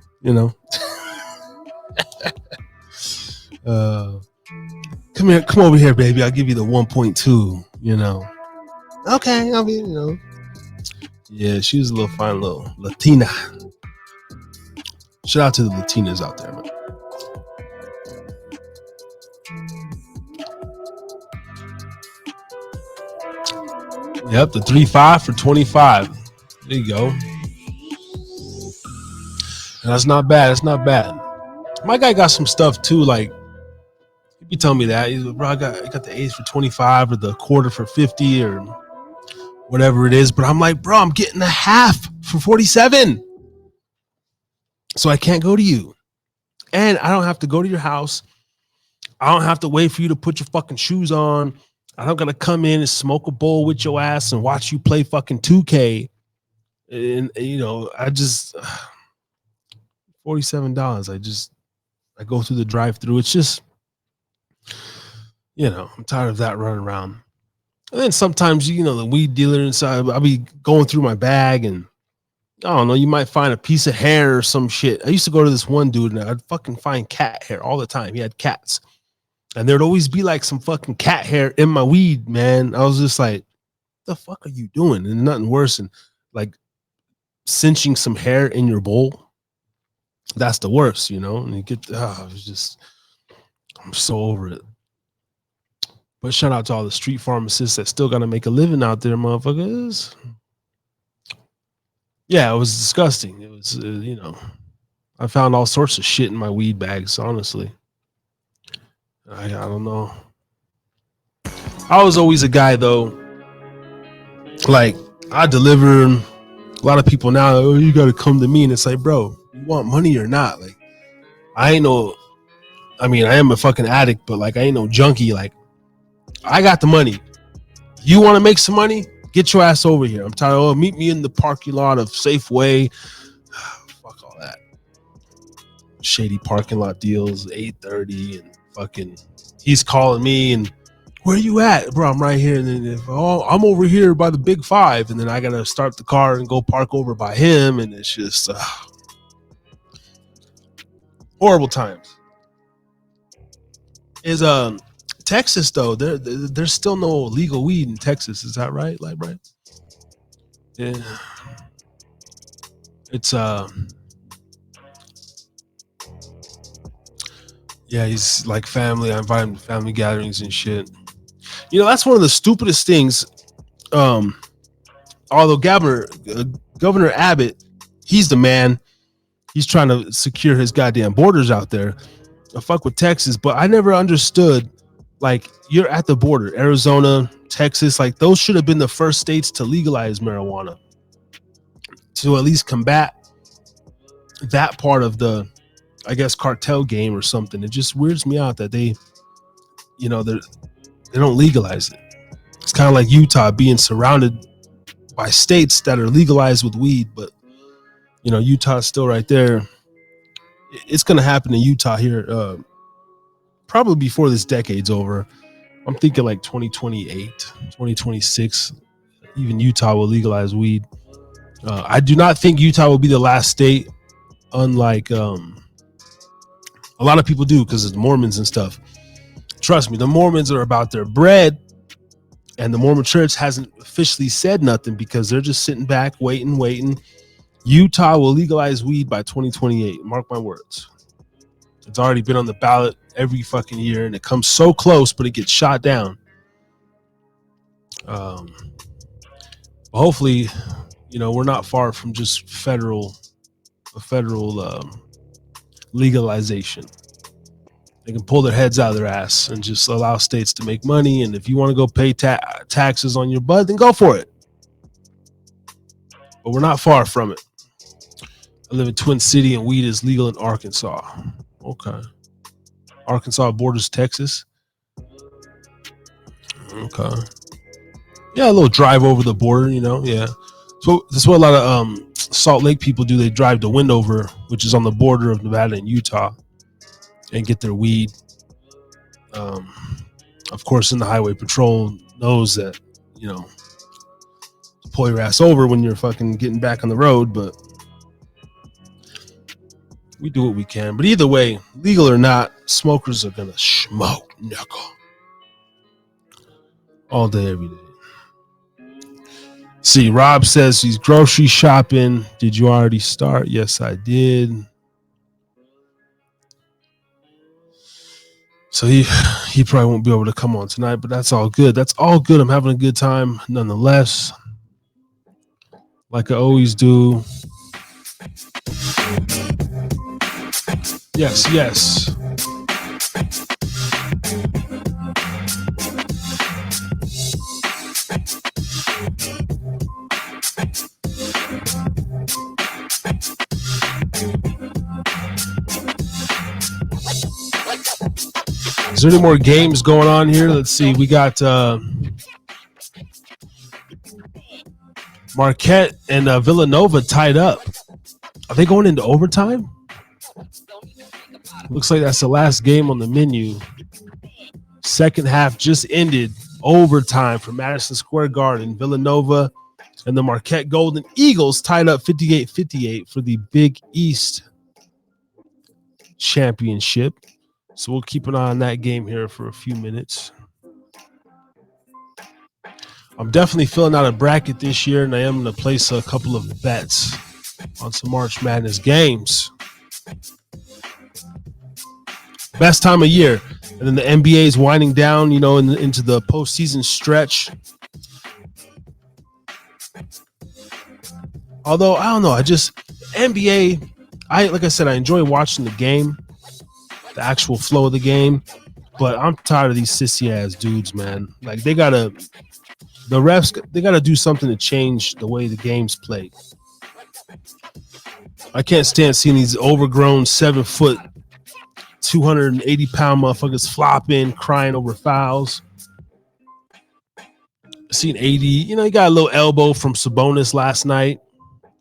come over here, baby. I'll give you the 1.2, Okay, I'll be, Yeah, she was a little fine little Latina. Shout out to the Latinas out there, man. Yep, the 3.5 for 25. There you go. And that's not bad. That's not bad. My guy got some stuff too. Like, he be telling me that. He's like, bro, I got the eighth for 25 or the quarter for 50 or whatever it is. But I'm like, bro, I'm getting the half for 47. So I can't go to you. And I don't have to go to your house. I don't have to wait for you to put your fucking shoes on. I'm not going to come in and smoke a bowl with your ass and watch you play fucking 2K. And, I just... $47. I go through the drive-through. It's just, I'm tired of that running around. And then sometimes, the weed dealer inside, I'll be going through my bag and I don't know, you might find a piece of hair or some shit. I used to go to this one dude and I'd fucking find cat hair all the time. He had cats. And there'd always be like some fucking cat hair in my weed, man. I was just like, the fuck are you doing? And nothing worse than like cinching some hair in your bowl. That's the worst, and you get, I'm so over it. But shout out to all the street pharmacists that still got to make a living out there, motherfuckers. Yeah, it was disgusting. It was, I found all sorts of shit in my weed bags, honestly. I don't know. I was always a guy, though, like, I deliver. A lot of people now, oh, you got to come to me. And it's like, bro, you want money or not? Like, I am a fucking addict, but like, I ain't no junkie. Like, I got the money. You want to make some money? Get your ass over here. I'm tired. Meet me in the parking lot of Safeway. Fuck all that. Shady parking lot deals, 8:30 and fucking, he's calling me and where you at? Bro, I'm right here. And then I'm over here by the Big Five. And then I got to start the car and go park over by him. And it's just horrible times. Is Texas, though, there's still no legal weed in Texas. Is that right? Like, right? Yeah. It's yeah, he's like family. I invite him to family gatherings and shit. That's one of the stupidest things. Although Governor Abbott, he's the man. He's trying to secure his goddamn borders out there. I fuck with Texas, but I never understood, like, you're at the border, Arizona, Texas, like those should have been the first states to legalize marijuana to at least combat that part of the, I guess, cartel game or something. It just weirds me out that they don't legalize it. It's kind of like Utah being surrounded by states that are legalized with weed, but Utah's still right there. It's going to happen in Utah here probably before this decade's over. I'm thinking like 2028, 2026, even Utah will legalize weed. I do not think Utah will be the last state, unlike a lot of people do because of the Mormons and stuff. Trust me, the Mormons are about their bread, and the Mormon church hasn't officially said nothing because they're just sitting back, waiting. Utah will legalize weed by 2028. Mark my words. It's already been on the ballot every fucking year, and it comes so close, but it gets shot down. Hopefully, we're not far from just federal a federal legalization. They can pull their heads out of their ass and just allow states to make money. And if you want to go pay taxes on your butt, then go for it. But we're not far from it. I live in Twin City, and weed is legal in Arkansas. Okay. Arkansas borders Texas. Okay. Yeah, a little drive over the border, yeah. So that's what a lot of Salt Lake people do. They drive to Windover, which is on the border of Nevada and Utah, and get their weed. Of course, in the highway patrol knows that, to pull your ass over when you're fucking getting back on the road, but we do what we can. But either way, legal or not, smokers are gonna smoke, knuckle, all day, every day. See, Rob says he's grocery shopping. Did you already start? Yes, I did. So he probably won't be able to come on tonight, but that's all good. That's all good. I'm having a good time nonetheless, like I always do. Yes. Is there any more games going on here? Let's see. We got Marquette and Villanova tied up. Are they going into overtime? Looks like that's the last game on the menu. Second half just ended. Overtime for Madison Square Garden. Villanova and the Marquette Golden Eagles tied up 58-58 for the Big East Championship. So we'll keep an eye on that game here for a few minutes. I'm definitely filling out a bracket this year, and I am going to place a couple of bets on some March Madness games. Best time of year. And then the NBA is winding down, into the postseason stretch. Although, I don't know, NBA, like I said, I enjoy watching the game, the actual flow of the game, but I'm tired of these sissy ass dudes, man. Like the refs, they got to do something to change the way the game's played. I can't stand seeing these overgrown 7-foot, 280-pound motherfuckers flopping, crying over fouls. Seen AD, he got a little elbow from Sabonis last night,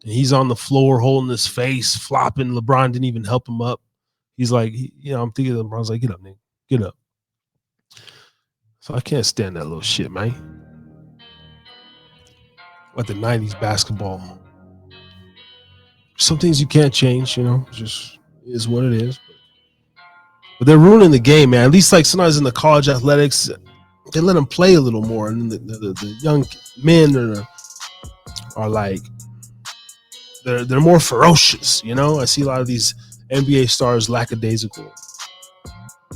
and he's on the floor holding his face, flopping. LeBron didn't even help him up. He's like, I'm thinking LeBron's like, get up, nigga, get up. So I can't stand that little shit, man. Like the 90s basketball. Some things you can't change, just is what it is. But they're ruining the game, man. At least like sometimes in the college athletics, they let them play a little more. And the young men are like, they're more ferocious, I see a lot of these NBA stars lackadaisical.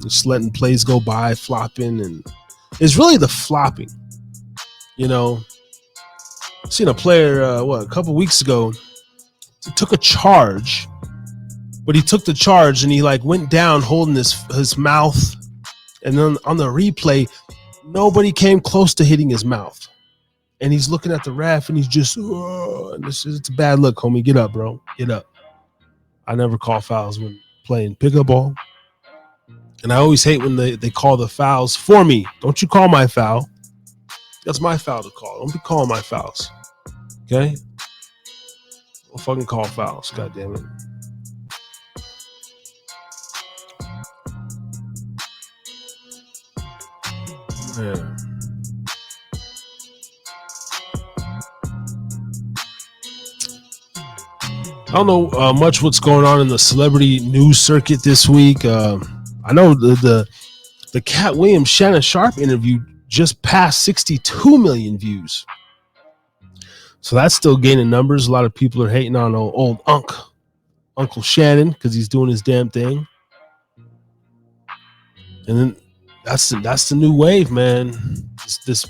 Just letting plays go by, flopping. And it's really the flopping, I've seen a player, a couple weeks ago, he took a charge. But he took the charge and he went down holding his mouth. And then on the replay, nobody came close to hitting his mouth. And he's looking at the ref and he's just, it's a bad look, homie. Get up, bro. Get up. I never call fouls when playing pickup ball. And I always hate when they call the fouls for me. Don't you call my foul. That's my foul to call. Don't be calling my fouls. Okay? Don't fucking call fouls. God damn it. Yeah. I don't know much what's going on in the celebrity news circuit this week. I know the Cat Williams Shannon Sharp interview just passed 62 million views. So that's still gaining numbers. A lot of people are hating on old Uncle Shannon because he's doing his damn thing. And then that's the new wave, man. This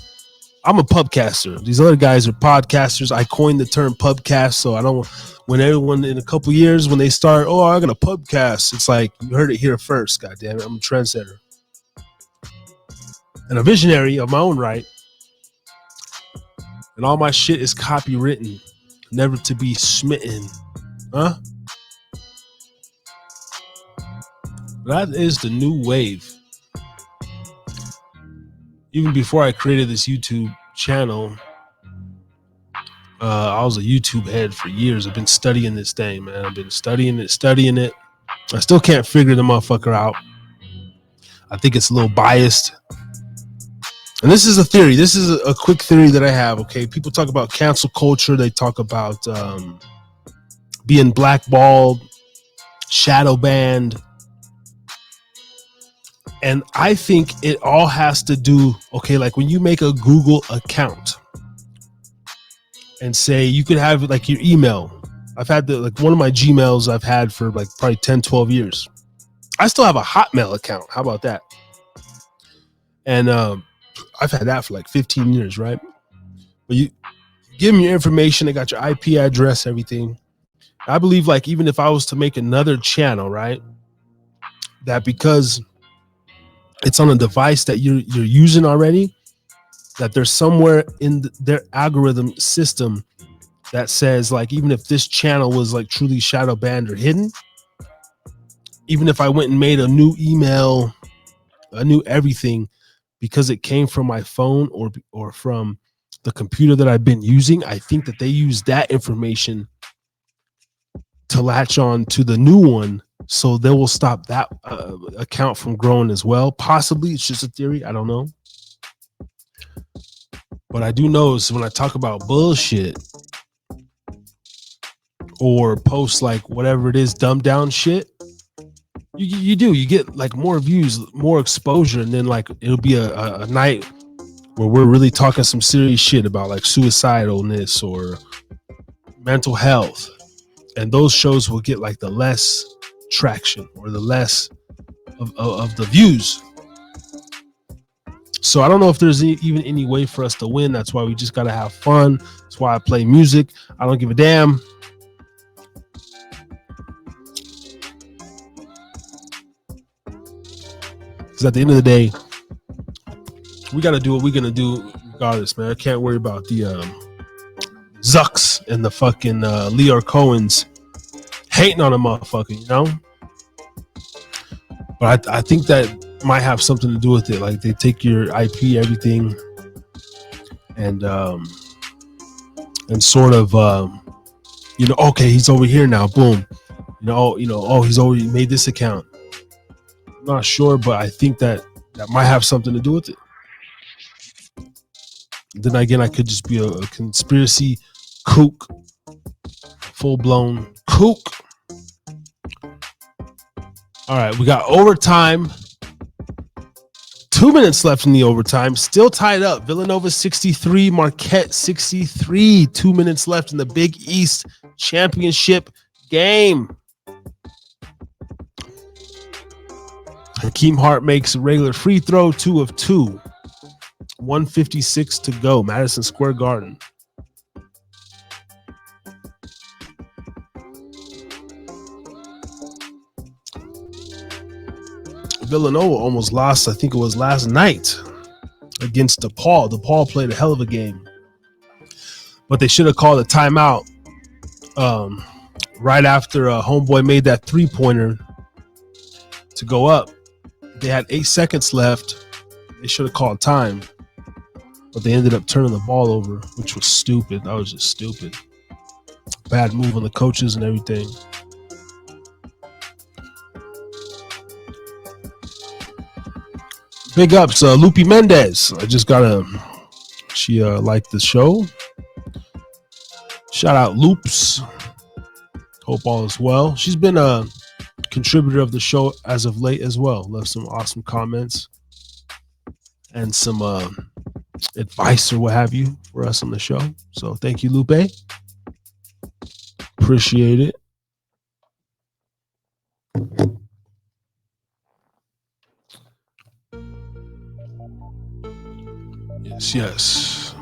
I'm a pubcaster. These other guys are podcasters. I coined the term pubcast, so I don't. When everyone in a couple years, when they start, oh, I'm gonna pubcast, it's like you heard it here first. God damn it, I'm a trendsetter and a visionary of my own right, and all my shit is copywritten, never to be smitten. Huh? That is the new wave. Even before I created this YouTube channel, I was a YouTube head for years. I've been studying this thing, man. I've been studying it. I still can't figure the motherfucker out. I think it's a little biased. And this is a theory. This is a quick theory that I have, okay? People talk about cancel culture. They talk about being blackballed, shadow banned. And I think it all has to do, okay, like when you make a Google account and say you could have like your email. I've had one of my Gmails I've had for like probably 10, 12 years. I still have a Hotmail account. How about that? And I've had that for like 15 years, right? But you give them your information. They got your IP address, everything. I believe like even if I was to make another channel, right, that because it's on a device that you're using already, that there's somewhere in their algorithm system that says like even if this channel was like truly shadow banned or hidden, even if I went and made a new email, a new everything, because it came from my phone or from the computer that I've been using, I think that they use that information to latch on to the new one, so they will stop that account from growing as well. Possibly, it's just a theory. I don't know. But I do know is when I talk about bullshit or post like whatever it is, dumbed down shit, you get like more views, more exposure, and then like it'll be a night where we're really talking some serious shit about like suicidalness or mental health, and those shows will get like the less traction or the less of the views. So I don't know if there's even any way for us to win. That's why we just gotta have fun. That's why I play music. I don't give a damn. Because at the end of the day, we gotta do what we're gonna do regardless, man. I can't worry about the Zucks and the fucking Leo Cohens hating on a motherfucker, you know? But I think that might have something to do with it. Like they take your IP, everything, and sort of okay, he's over here now. Boom. He's already made this account. I'm not sure, but I think that might have something to do with it. Then again, I could just be a conspiracy kook, full blown kook. All right, we got overtime. 2 minutes left in the overtime. Still tied up. Villanova 63, Marquette 63. 2 minutes left in the Big East Championship game. Hakeem Hart makes a regular free throw, 2 of 2. 1:56 to go. Madison Square Garden. Villanova almost lost, I think it was last night, against DePaul. DePaul played a hell of a game. But they should have called a timeout right after Homeboy made that three-pointer to go up. They had 8 seconds left. They should have called time. But they ended up turning the ball over, which was stupid. That was just stupid. Bad move on the coaches and everything. Big ups, Lupe Mendez. I just got she liked the show. Shout out Loops. Hope all is well. She's been a contributor of the show as of late as well. Left some awesome comments and some advice or what have you for us on the show. So thank you, Lupe. Appreciate it. Yes.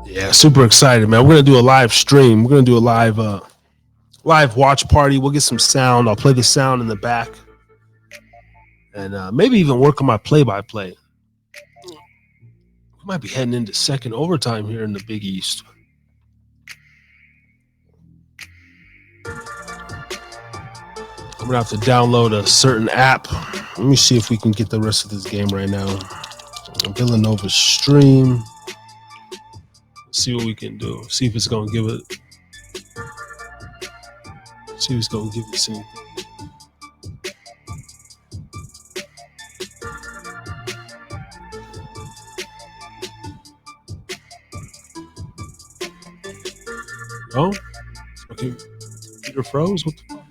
Yeah, super excited, man. We're gonna do a live stream. We're gonna do a live watch party. We'll get some sound. I'll play the sound in the back, and maybe even work on my play-by-play. We might be heading into second overtime here in the Big East. I'm gonna have to download a certain app. Let me see if we can get the rest of this game right now. Villanova stream. See what we can do. See if it's gonna give it. See if it's gonna give us anything. Oh, okay. Computer froze. What the fuck?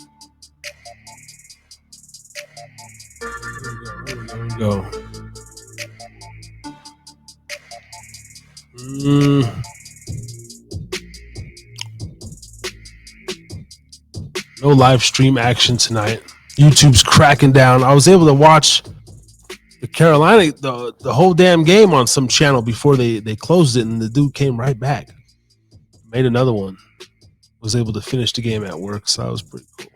There we go. No live stream action tonight. YouTube's cracking down. I was able to watch the Carolina, the whole damn game on some channel before they closed it, and the dude came right back. Made another one. Was able to finish the game at work, so that was pretty cool.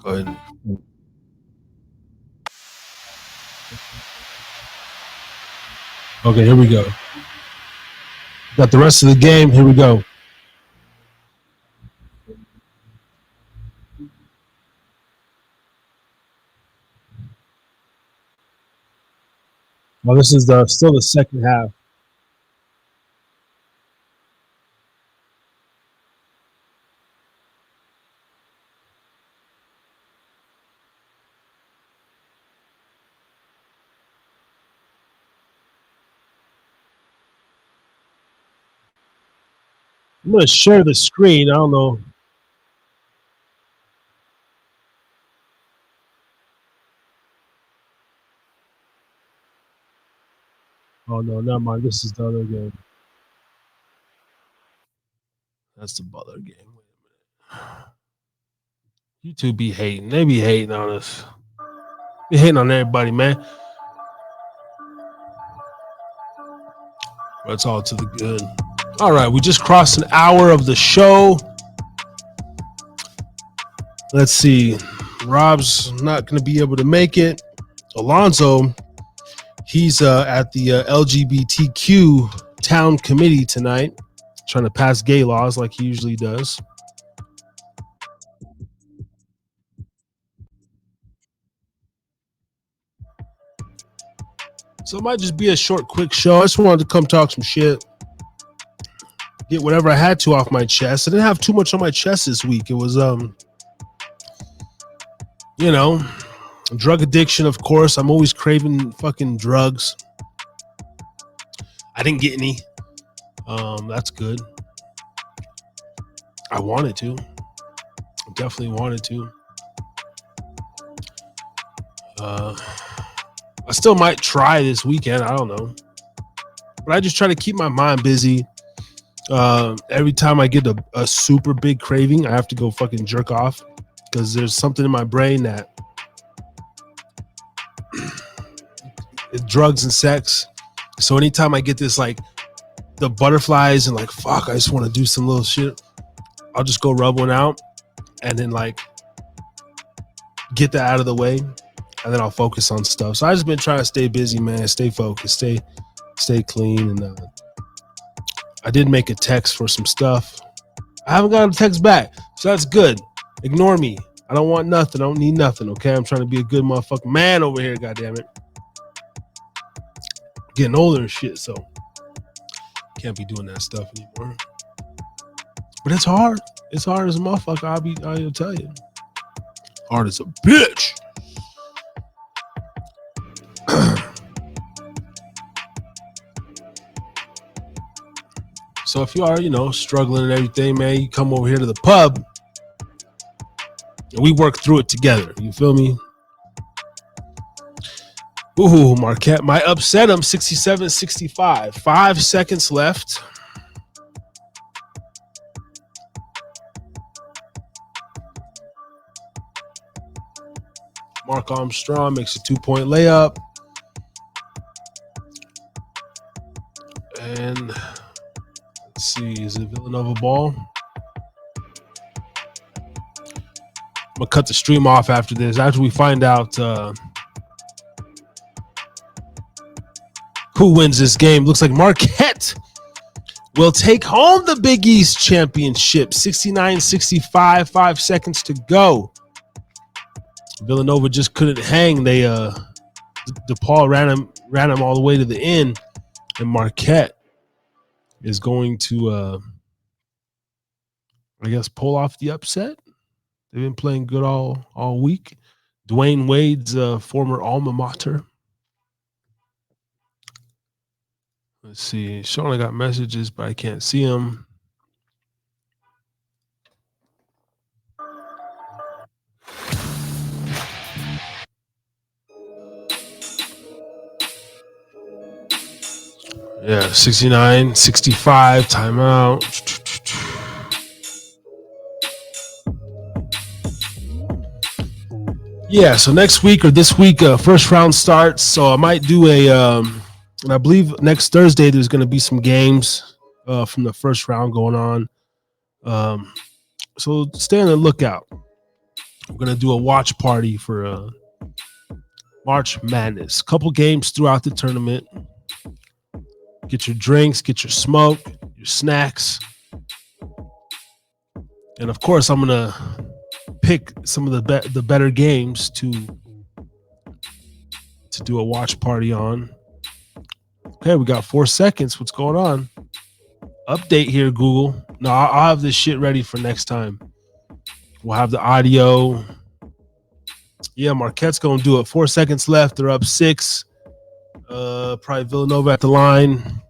Go ahead. Okay, here we go. Got the rest of the game. Here we go. Well, this is still the second half. I'm going to share the screen. I don't know. Oh, no, never mind. This is the other game. That's the Butler game. Wait a minute. YouTube be hating. They be hating on us. Be hating on everybody, man. But it's all to the good. All right, we just crossed an hour of the show. Let's see. Rob's not going to be able to make it. Alonzo, he's at the LGBTQ town committee tonight, trying to pass gay laws like he usually does. So it might just be a short, quick show. I just wanted to come talk some shit. Get whatever I had to off my chest. I didn't have too much on my chest this week. It was, drug addiction, of course. I'm always craving fucking drugs. I didn't get any. That's good. I wanted to. I definitely wanted to. I still might try this weekend. I don't know. But I just try to keep my mind busy. Every time I get a super big craving, I have to go fucking jerk off because there's something in my brain that drugs and sex. So anytime I get this, like the butterflies and like, fuck, I just want to do some little shit, I'll just go rub one out and then like get that out of the way, and then I'll focus on stuff. So I just been trying to stay busy, man, stay focused, stay clean. And I did make a text for some stuff. I haven't gotten a text back, so that's good. Ignore me. I don't want nothing. I don't need nothing, okay? I'm trying to be a good motherfucking man over here, goddammit. Getting older and shit, so can't be doing that stuff anymore. But it's hard. It's hard as a motherfucker. I'll tell you. Hard as a bitch. So if you are, struggling and everything, man, you come over here to the pub and we work through it together. You feel me? Ooh, Marquette might upset him 67-65. 5 seconds left. Mark Armstrong makes a 2-point layup. And let's see, is it Villanova ball? I'm going to cut the stream off after this. After we find out who wins this game. Looks like Marquette will take home the Big East championship. 69-65, 5 seconds to go. Villanova just couldn't hang. They DePaul ran him all the way to the end, and Marquette is going to I guess pull off the upset. They've been playing good all week. Dwayne Wade's former alma mater. Let's see. Sean, I got messages, but I can't see them. Yeah, 69-65, timeout. Yeah, so next week or this week, first round starts. So I might do and I believe next Thursday there's going to be some games from the first round going on. So stay on the lookout. I'm going to do a watch party for March Madness. Couple games throughout the tournament. Get your drinks, get your smoke, your snacks. And of course, I'm going to pick some of the better games to do a watch party on. Okay, we got 4 seconds. What's going on? Update here, Google. No, I'll have this shit ready for next time. We'll have the audio. Yeah, Marquette's going to do it. 4 seconds left. They're up 6. Probably Villanova at the line.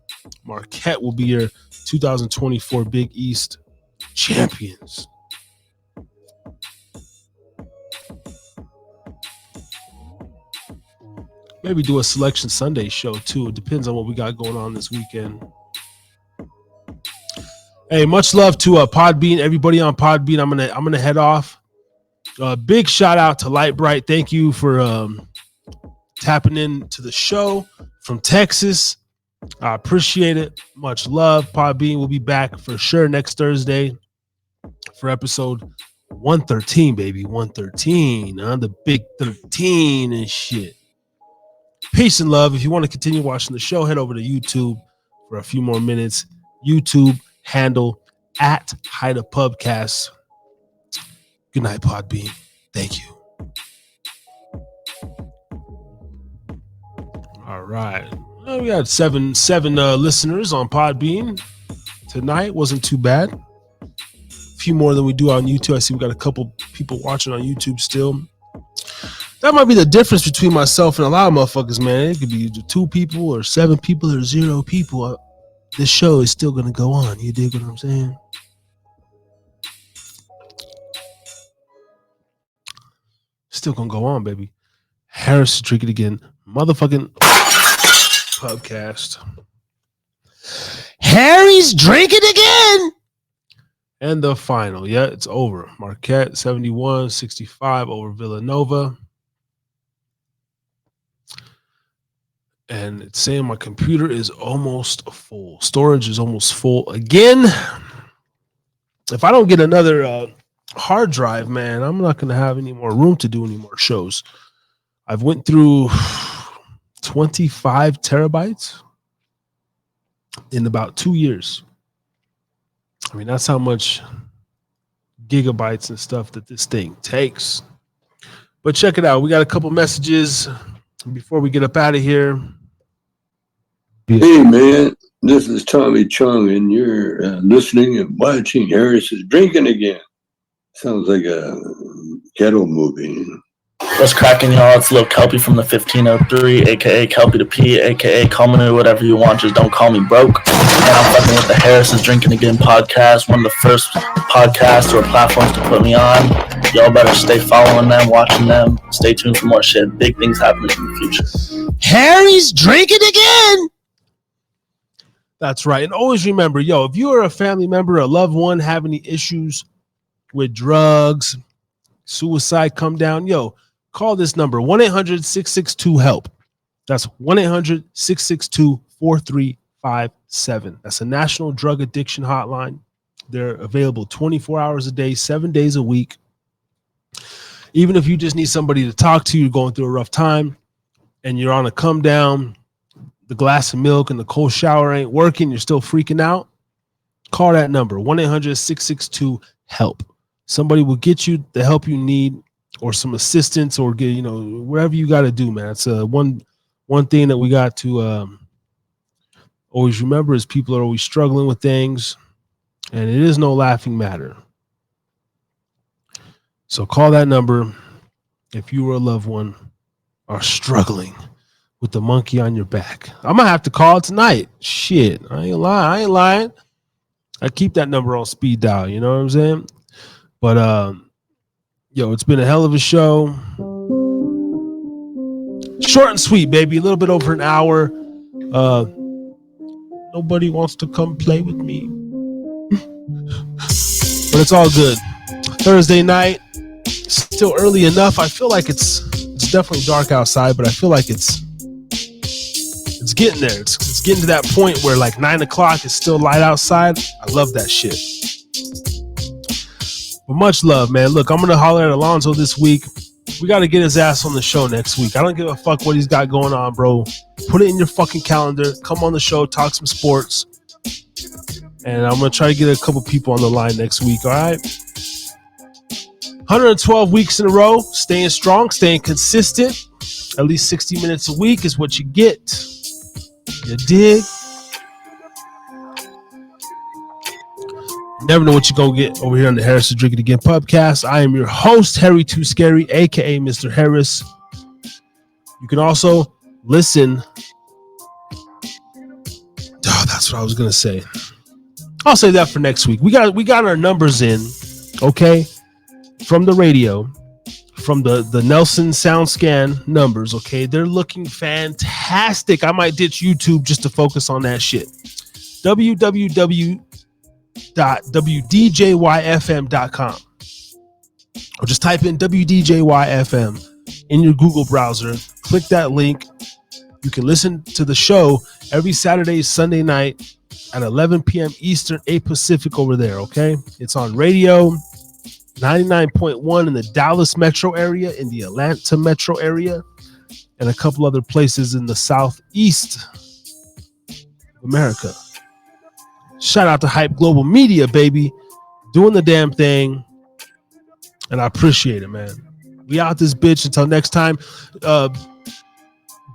Marquette will be your 2024 Big East champions. Maybe do a Selection Sunday show too. It depends on what we got going on this weekend. Hey, much love to Podbean. Everybody on Podbean. I'm gonna head off. Big shout out to Light Bright. Thank you for tapping into the show from Texas. I appreciate it. Much love. Podbean will be back for sure next Thursday for episode 113, baby. 113. The big 13 and shit. Peace and love. If you want to continue watching the show, head over to YouTube for a few more minutes. YouTube handle at Haida Pubcast. Good night, Podbean. Thank you. All right. Well, we had seven listeners on Podbean tonight. Wasn't too bad. A few more than we do on YouTube. I see we got a couple people watching on YouTube still. That might be the difference between myself and a lot of motherfuckers, man. It could be 2 people or 7 people or 0 people. This show is still going to go on. You dig what I'm saying? Still going to go on, baby. Harris, drink it again. Motherfucking Pubcast. Harry's drinking again. And the final. Yeah, it's over. Marquette 71-65 over Villanova. And it's saying my computer is almost full. Storage is almost full again. If I don't get another hard drive, man, I'm not going to have any more room to do any more shows. I've went through 25 terabytes in about 2 years. I mean, that's how much gigabytes and stuff that this thing takes. But check it out. We got a couple messages before we get up out of here. Hey, man, this is Tommy Chung, and you're listening and watching Harris is Drinking Again. Sounds like a ghetto movie. What's cracking, y'all? It's Lil Kelpie from the 1503, a.k.a. Kelpie to P, a.k.a. call me whatever you want, just don't call me broke. And I'm fucking with the Harris is Drinking Again podcast, one of the first podcasts or platforms to put me on. Y'all better stay following them, watching them. Stay tuned for more shit. Big things happening in the future. Harry's drinking again. That's right. And always remember, if you are a family member, a loved one, have any issues with drugs, suicide, come down, call this number, 1-800-662-HELP. That's 1-800-662-4357. That's a national drug addiction hotline. They're available 24 hours a day, 7 days a week. Even if you just need somebody to talk to, you're going through a rough time, and you're on a come down, the glass of milk and the cold shower ain't working, you're still freaking out, call that number, 1-800-662-HELP. Somebody will get you the help you need or some assistance or get, whatever you got to do, man. It's one thing that we got to always remember is people are always struggling with things, and it is no laughing matter. So call that number if you or a loved one are struggling with the monkey on your back. I might have to call tonight. Shit, I ain't lying. I keep that number on speed dial, you know what I'm saying? But it's been a hell of a show. Short and sweet, baby. A little bit over an hour. Nobody wants to come play with me. But it's all good. Thursday night. Still early enough. I feel like it's definitely dark outside, but I feel like it's getting there. It's getting to that point where like 9 o'clock is still light outside. I love that shit. But much love, man. Look, I'm going to holler at Alonzo this week. We got to get his ass on the show next week. I don't give a fuck what he's got going on, bro. Put it in your fucking calendar. Come on the show, talk some sports. And I'm going to try to get a couple people on the line next week, all right? 112 weeks in a row, staying strong, staying consistent. At least 60 minutes a week is what you get. You dig? Never know what you're going to get over here on the Harris is Drinking Again Pubcast. I am your host, Harry Too Scary, a.k.a. Mr. Harris. You can also listen. Oh, that's what I was going to say. I'll say that for next week. We got our numbers in, okay, from the radio, from the Nelson Sound Scan numbers, okay? They're looking fantastic. I might ditch YouTube just to focus on that shit. www.wdjyfm.com or just type in WDJYFM in your Google browser. Click that link. You can listen to the show every Saturday, Sunday night at 11 p.m. Eastern, 8 Pacific over there, okay? It's on radio 99.1 in the Dallas metro area, in the Atlanta metro area, and a couple other places in the southeast of America. Shout out to Hype Global Media, baby. Doing the damn thing. And I appreciate it, man. We out this bitch. Until next time.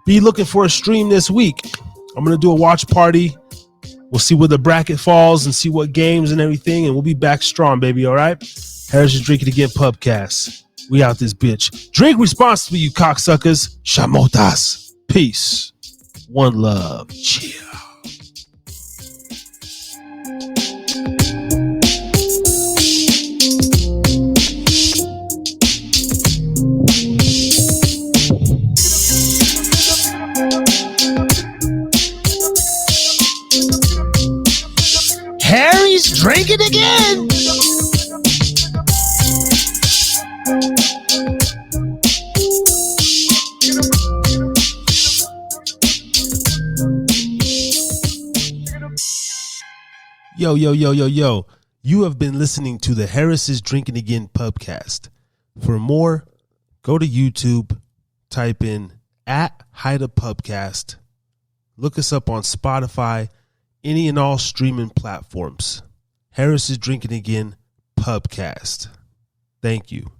Be looking for a stream this week. I'm going to do a watch party. We'll see where the bracket falls and see what games and everything. And we'll be back strong, baby. All right? Harris is Drinking Again Pubcast. We out this bitch. Drink responsibly, you cocksuckers. Shamotas. Peace. One love. Chill. Harry's drinking again. Yo. You have been listening to the Harris is Drinking Again Pubcast. For more, go to YouTube, type in @HideAPubcast. Look us up on Spotify, any and all streaming platforms. Harris is Drinking Again Pubcast. Thank you.